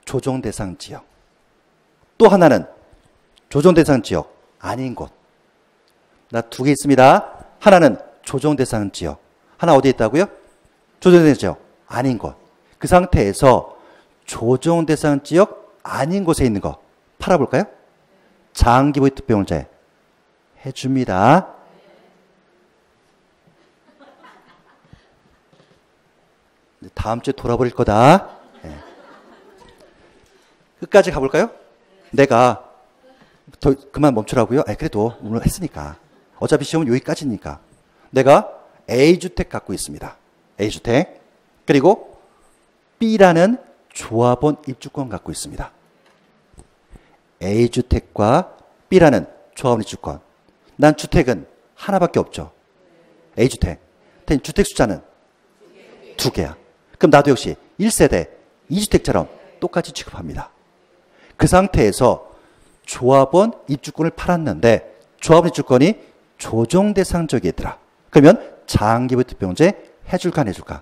조정 대상 지역. 또 하나는 조정 대상 지역 아닌 곳. 나 2개 있습니다. 하나는 조정 대상 지역. 하나 어디에 있다고요? 조정 대상 지역 아닌 곳. 그 상태에서 조정 대상 지역 아닌 곳에 있는 거 팔아볼까요? 장기 보유 특별공제 해줍니다. 다음 주에 돌아버릴 거다. 네. 끝까지 가볼까요? 내가 더 그만 멈추라고요? 그래도 오늘 했으니까. 어차피 시험은 여기까지니까. 내가 A주택 갖고 있습니다. A주택. 그리고 B라는 조합원 입주권 갖고 있습니다. A주택과 B라는 조합원 입주권. 난 주택은 하나밖에 없죠. A주택. 주택 숫자는 2개야. 그럼 나도 역시 1세대 2주택처럼 똑같이 취급합니다. 그 상태에서 조합원 입주권을 팔았는데 조합원 입주권이 조정 대상 지역에 있더라. 그러면 장기 보유 특별공제 해줄까 안 해줄까?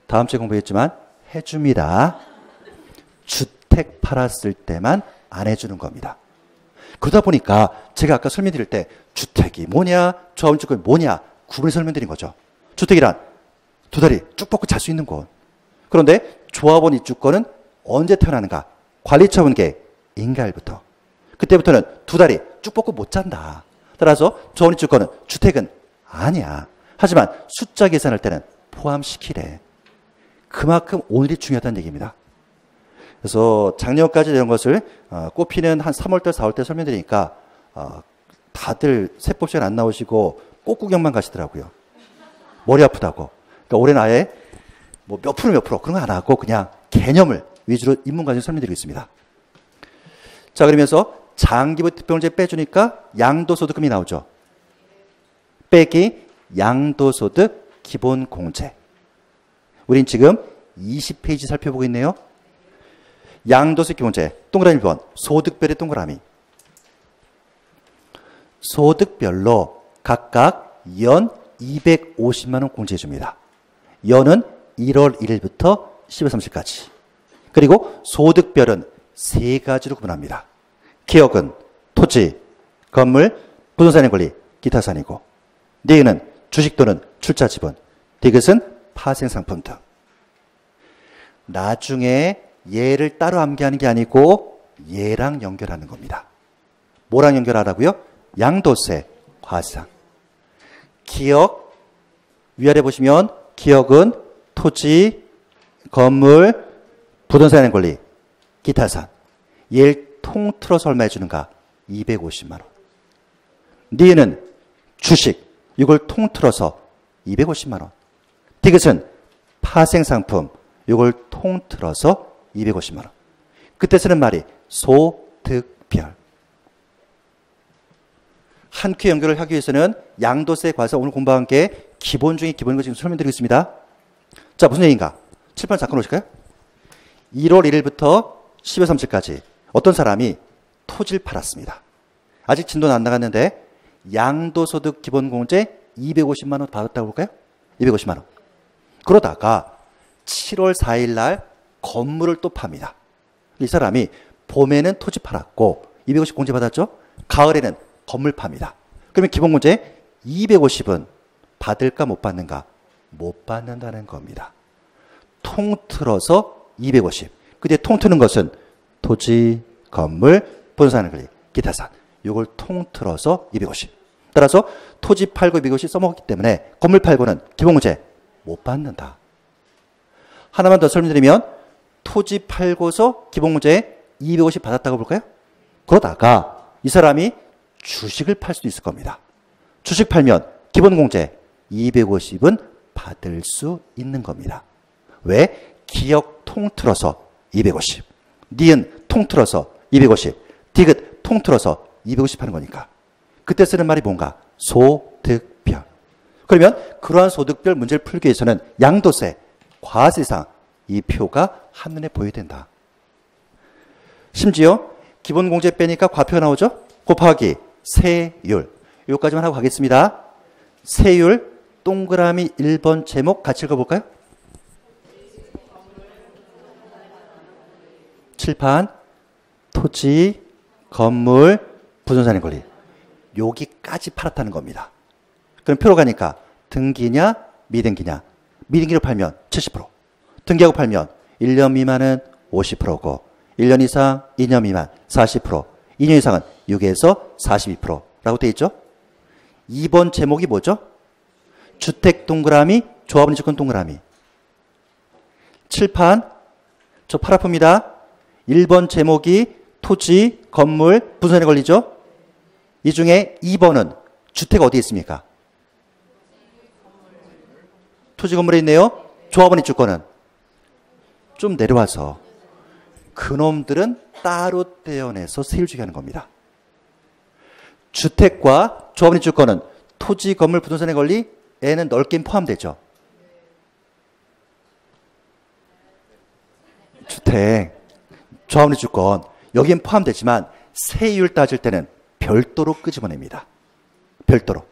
다음 주에 공부했지만 해줍니다. 주택 팔았을 때만 안 해주는 겁니다. 그러다 보니까 제가 아까 설명드릴 때 주택이 뭐냐, 조합원 입주권이 뭐냐 구분해 설명드린 거죠. 주택이란 2다리 쭉 뻗고 잘 수 있는 곳. 그런데 조합원 입주권은 언제 태어나는가? 관리 처분계 인가일부터. 그때부터는 2다리 쭉 뻗고 못 잔다. 따라서 조합원 입주권은 주택은 아니야. 하지만 숫자 계산할 때는 포함시키래. 그만큼 오늘이 중요하다는 얘기입니다. 그래서 작년까지 이런 것을 꽃피는 한 3월달, 4월달 설명드리니까 다들 세법 시간 안 나오시고 꽃 구경만 가시더라고요. 머리 아프다고. 그러니까 올해는 아예 뭐 몇 프로 그런 거 안 하고 그냥 개념을 위주로 인문과정 설명드리고 있습니다. 자, 그러면서 장기보유 특별공제 빼주니까 양도소득금이 나오죠. 빼기 양도소득 기본공제. 우린 지금 20페이지 살펴보고 있네요. 양도소득 기본공제. 동그라미 1번. 소득별의 동그라미. 소득별로 각각 연 250만 원 공제해 줍니다. 연은 1월 1일부터 10월 30일까지. 그리고 소득별은 3가지로 구분합니다. 기업은 토지, 건물, 부동산의 권리, 기타 산이고, 니은은 주식 또는 출자 지분, 디귿은 파생상품 등. 나중에 얘를 따로 암기하는 게 아니고 얘랑 연결하는 겁니다. 뭐랑 연결하라고요? 양도세, 과세상. 기억, 위아래 보시면 기억은 토지, 건물, 부동산의 권리, 기타 산. 얘를 통틀어서 얼마 해주는가? 250만 원. 니은은 주식, 이걸 통틀어서 250만 원. 디귿은 파생상품, 이걸 통틀어서 250만 원. 그때 쓰는 말이 소득별. 한 큐 연결을 하기 위해서는 양도세, 과세 오늘 공부한 게 기본 중에 기본인 거 지금 설명드리고 있습니다. 자, 무슨 얘기인가? 칠판 잠깐 오실까요? 1월 1일부터 10월 30일까지 어떤 사람이 토지를 팔았습니다. 아직 진도는 안 나갔는데 양도소득 기본공제 250만 원 받았다고 볼까요? 250만 원. 그러다가 7월 4일 날 건물을 또 팝니다. 이 사람이 봄에는 토지 팔았고 250 공제 받았죠? 가을에는 건물 팝니다. 그러면 기본공제 250은 받을까 못 받는가? 못 받는다는 겁니다. 통틀어서 250. 그때 통트는 것은 토지, 건물, 부동산의 권리, 기타 산. 이걸 통틀어서 250. 따라서 토지 팔고 250 써먹었기 때문에 건물 팔고는 기본공제 못 받는다. 하나만 더 설명드리면 토지 팔고서 기본공제 250 받았다고 볼까요? 그러다가 이 사람이 주식을 팔 수도 있을 겁니다. 주식 팔면 기본공제 250은 받을 수 있는 겁니다. 왜? 기억 통틀어서 250, 니은 통틀어서 250, 디귿 통틀어서 250 하는 거니까. 그때 쓰는 말이 뭔가? 소득별. 그러면 그러한 소득별 문제를 풀기 위해서는 양도세, 과세상 이 표가 한눈에 보여야 된다. 심지어 기본공제 빼니까 과표가 나오죠? 곱하기 세율. 여기까지만 하고 가겠습니다. 세율 동그라미 1번 제목 같이 읽어볼까요? 칠판, 토지, 건물, 부동산의 권리. 여기까지 팔았다는 겁니다. 그럼 표로 가니까 등기냐 미등기냐. 미등기로 팔면 70%. 등기하고 팔면 1년 미만은 50%고 1년 이상 2년 미만 40%. 2년 이상은 6에서 42%라고 되어 있죠. 2번 제목이 뭐죠? 주택 동그라미, 조합원 주권 동그라미. 칠판, 저 팔 아픕니다. 1번 제목이 토지, 건물, 부동산에 걸리죠. 이 중에 2번은 주택 어디에 있습니까? 토지, 건물에 있네요. 조합원 입주권은 좀 내려와서 그놈들은 따로 떼어내서 세율 주게 하는 겁니다. 주택과 조합원 입주권은 토지, 건물, 부동산의 권리에는 넓게 포함되죠. 주택, 조합원 입주권 여기엔 포함되지만 세율 따질 때는 별도로 끄집어냅니다. 별도로.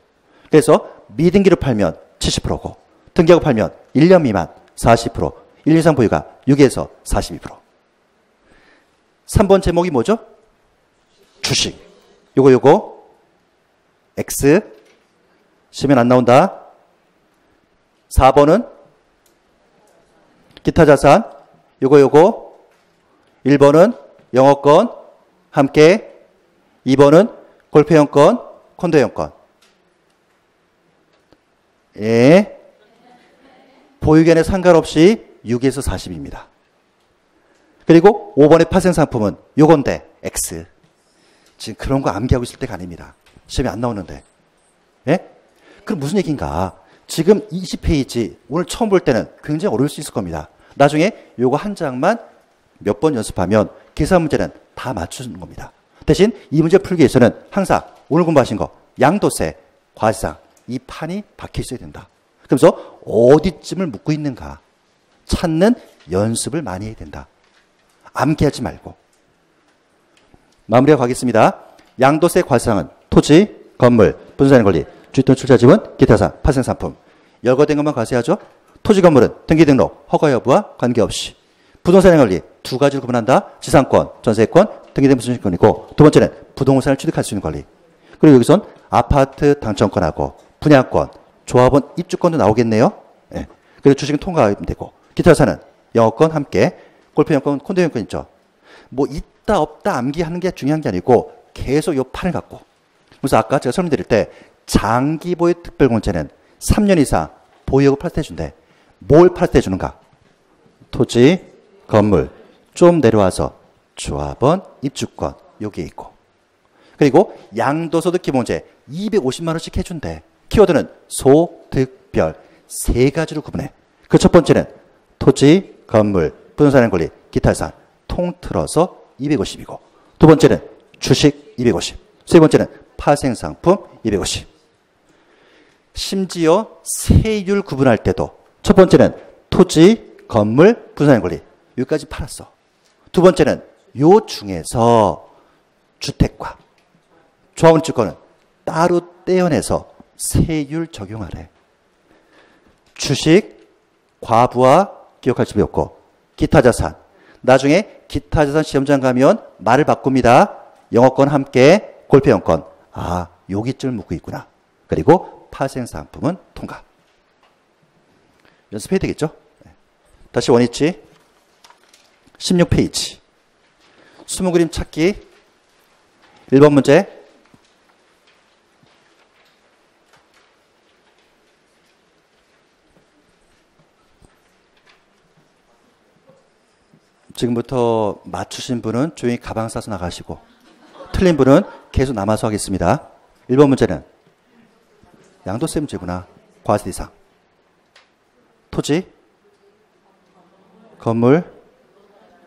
그래서 미등기로 팔면 70%고 등기하고 팔면 1년 미만 40%, 1년 이상 보유가 6에서 42%. 3번 제목이 뭐죠? 주식. 요거 X 시면 안 나온다. 4번은 기타 자산. 요거 1번은 영어권 함께 2번은 골프회원권, 콘도회원권. 예. 보유견에 상관없이 6에서 40입니다. 그리고 5번의 파생상품은 요건데 X. 지금 그런 거 암기하고 있을 때가 아닙니다. 시험에 안 나오는데. 예? 그럼 무슨 얘기인가? 지금 20페이지 오늘 처음 볼 때는 굉장히 어려울 수 있을 겁니다. 나중에 요거 한 장만 몇 번 연습하면 계산 문제는 다 맞추는 겁니다. 대신 이 문제 풀기 위해서는 항상 오늘 공부하신 거 양도세, 과세상 이 판이 박혀 있어야 된다. 그래서 어디쯤을 묻고 있는가 찾는 연습을 많이 해야 된다. 암기하지 말고. 마무리하고 가겠습니다. 양도세, 과세상은 토지, 건물, 부동산의 권리, 주택 출자 지분, 기타 자산, 파생상품. 열거된 것만 과세하죠. 토지, 건물은 등기 등록, 허가 여부와 관계없이. 부동산의 권리 두 가지로 구분한다. 지상권, 전세권, 등기된 부동산권이고 두 번째는 부동산을 취득할 수 있는 권리. 그리고 여기선 아파트 당첨권하고 분양권, 조합원 입주권도 나오겠네요. 예. 그래서 주식은 통과하면 되고 기타 자산은 영어권 함께 골프연권, 콘도연권 있죠. 뭐 있다 없다 암기하는 게 중요한 게 아니고 계속 요 판을 갖고. 그래서 아까 제가 설명드릴 때 장기 보유 특별공제는 3년 이상 보유액을 플러스 해준대. 뭘 플러스 해주는가? 토지, 건물, 좀 내려와서 조합원, 입주권 여기에 있고 그리고 양도소득 기본세 250만 원씩 해준대. 키워드는 소득별 세 가지로 구분해. 그 첫 번째는 토지, 건물, 부동산의 권리, 기타 자산 통틀어서 250이고 두 번째는 주식 250, 세 번째는 파생상품 250. 심지어 세율 구분할 때도 첫 번째는 토지, 건물, 부동산의 권리 여기까지 팔았어. 두 번째는 요 중에서 주택과 조합원 입주권은 따로 떼어내서 세율 적용하래. 주식, 과부하 기억할 집이 없고 기타 자산. 나중에 기타 자산 시험장 가면 말을 바꿉니다. 영어권 함께 골프연권. 아, 여기쯤 묻고 있구나. 그리고 파생상품은 통과. 연습해야 되겠죠? 다시 원위치 16페이지 수문 그림 찾기 1번 문제. 지금부터 맞추신 분은 조용히 가방 싸서 나가시고 틀린 분은 계속 남아서 하겠습니다. 1번 문제는 양도세 문제구나. 과세 대상. 토지, 건물,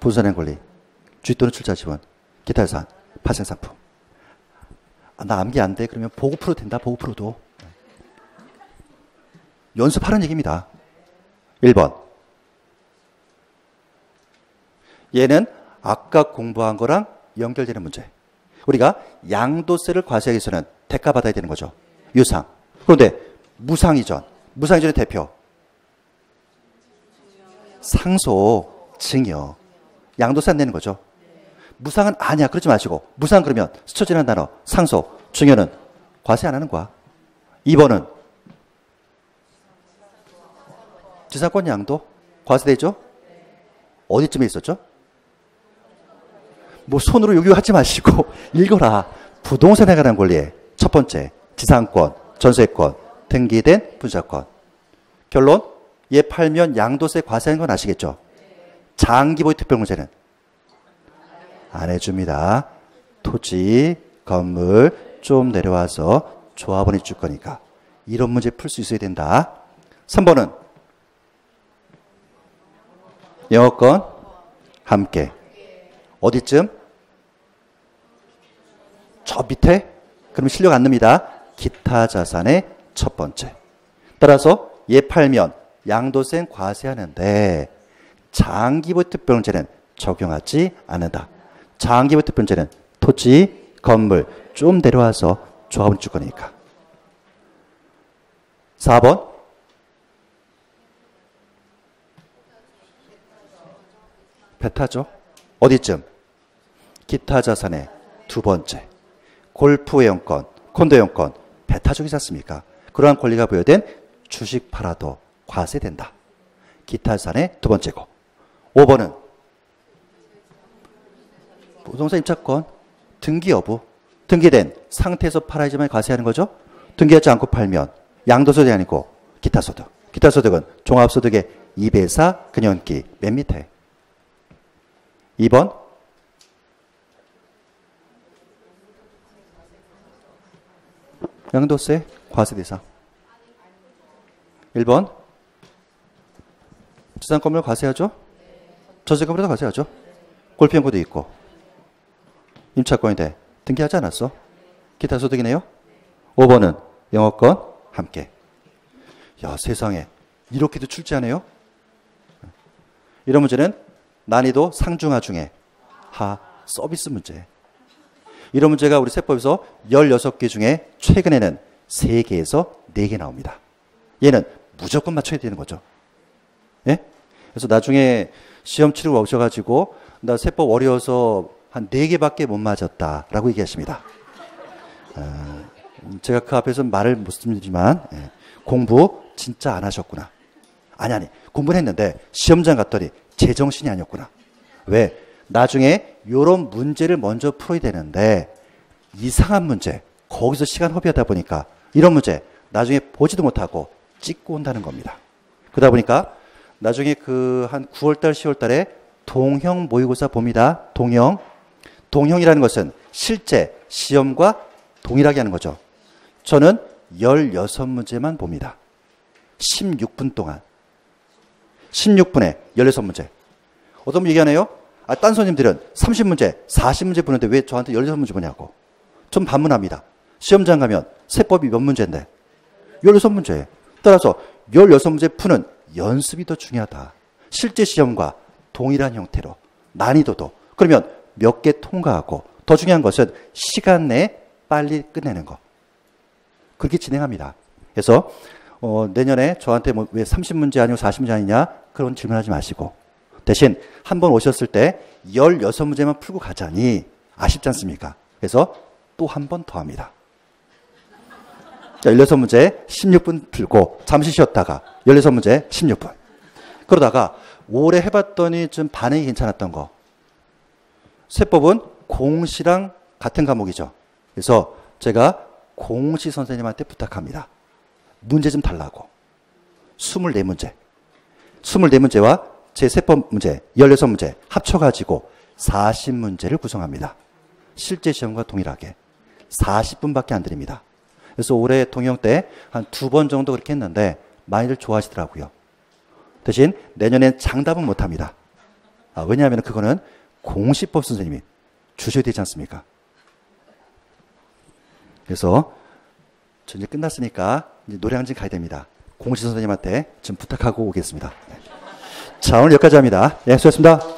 부동산의 권리, 주식 또는 출자 지원, 기타 자산, 파생상품. 아, 나 암기 안 돼. 그러면 보고 풀어도 된다. 보고 풀어도. 연습하라는 얘기입니다. 1번. 얘는 아까 공부한 거랑 연결되는 문제. 우리가 양도세를 과세하기 위해서는 대가 받아야 되는 거죠. 유상. 그런데 무상이전. 무상이전의 대표. 상속, 증여. 양도세 안 내는 거죠. 무상은 아니야. 그러지 마시고. 무상 그러면 스쳐지는 단어. 상속, 증여는 과세 안 하는 거야. 2번은 지상권 양도 과세되죠? 어디쯤에 있었죠? 뭐 손으로 요구하지 마시고 읽어라. 부동산에 관한 권리의 첫 번째, 지상권, 전세권, 등기된 분사권. 결론, 얘 팔면 양도세 과세하는 건 아시겠죠? 장기보유 특별공제는 안 해줍니다. 토지, 건물 좀 내려와서 조합원 해줄 거니까. 이런 문제 풀 수 있어야 된다. 3번은 영어권 함께. 어디쯤? 저 밑에? 그럼 실력 안 납니다. 기타 자산의 첫 번째. 따라서 얘 팔면 양도세 과세하는데 장기보유 특별공제는 적용하지 않는다. 장기보유 특별공제는 토지, 건물 좀 내려와서 조합원 줄 거니까. 4번. 배타죠. 어디쯤? 기타 자산의 두 번째. 골프 회원권, 콘도 회원권, 배타적이지 않습니까? 그러한 권리가 부여된 주식 팔아도 과세된다. 기타 자산의 두 번째고. 5번은 부동산 임차권, 등기 여부. 등기된 상태에서 팔아야지만 과세하는 거죠. 등기하지 않고 팔면 양도소득이 아니고 기타소득. 기타소득은 종합소득의 2배사 근연기 맨 밑에. 2번. 양도세 과세 대상. 1번. 지상권을 과세하죠? 저세금으로도 과세하죠? 골프연구도 있고. 임차권인데 등기하지 않았어? 기타 소득이네요? 5번은 영어권 함께. 야, 세상에 이렇게도 출제하네요? 이런 문제는 난이도 상중하 중에 하 서비스 문제. 이런 문제가 우리 세법에서 16개 중에 최근에는 3개에서 4개 나옵니다. 얘는 무조건 맞춰야 되는 거죠. 예? 그래서 나중에 시험 치르고 오셔가지고 나 세법 어려워서 한 4개밖에 못 맞았다라고 얘기하십니다. 제가 그 앞에서 말을 못 드리지만 공부 진짜 안 하셨구나. 아니 공부는 했는데 시험장 갔더니 제정신이 아니었구나. 왜? 나중에 이런 문제를 먼저 풀어야 되는데 이상한 문제, 거기서 시간 허비하다 보니까 이런 문제 나중에 보지도 못하고 찍고 온다는 겁니다. 그러다 보니까 나중에 그 한 9월달, 10월달에 동형 모의고사 봅니다. 동형이라는 것은 실제 시험과 동일하게 하는 거죠. 저는 16문제만 봅니다. 16분 동안. 16분에 16문제. 어떤 분 얘기하네요? 아, 딴 손님들은 30문제, 40문제 보는데 왜 저한테 16문제 보냐고. 좀 반문합니다. 시험장 가면 세법이 몇 문제인데? 16문제. 따라서 16문제 푸는 연습이 더 중요하다. 실제 시험과 동일한 형태로 난이도도. 그러면 몇 개 통과하고 더 중요한 것은 시간 내에 빨리 끝내는 거. 그렇게 진행합니다. 그래서 내년에 저한테 뭐 왜 30문제 아니고 40문제 아니냐 그런 질문하지 마시고 대신 한 번 오셨을 때 16문제만 풀고 가자니 아쉽지 않습니까? 그래서 또 한 번 더 합니다. 16문제 16분 풀고 잠시 쉬었다가 16문제 16분. 그러다가 오래 해봤더니 좀 반응이 괜찮았던 거. 세법은 공시랑 같은 과목이죠. 그래서 제가 공시 선생님한테 부탁합니다. 문제 좀 달라고. 24문제. 24문제와 제 세법 문제 16문제 합쳐가지고 40문제를 구성합니다. 실제 시험과 동일하게. 40분밖에 안 드립니다. 그래서 올해 동영 때 한 2번 정도 그렇게 했는데 많이들 좋아하시더라고요. 대신 내년엔 장답은 못합니다. 왜냐하면 그거는 공시법 선생님이 주셔야 되지 않습니까? 그래서 저 이제 끝났으니까 이제 노래방집 가야 됩니다. 공지 선생님한테 좀 부탁하고 오겠습니다. 자, 오늘 여기까지 합니다. 네, 수고하셨습니다.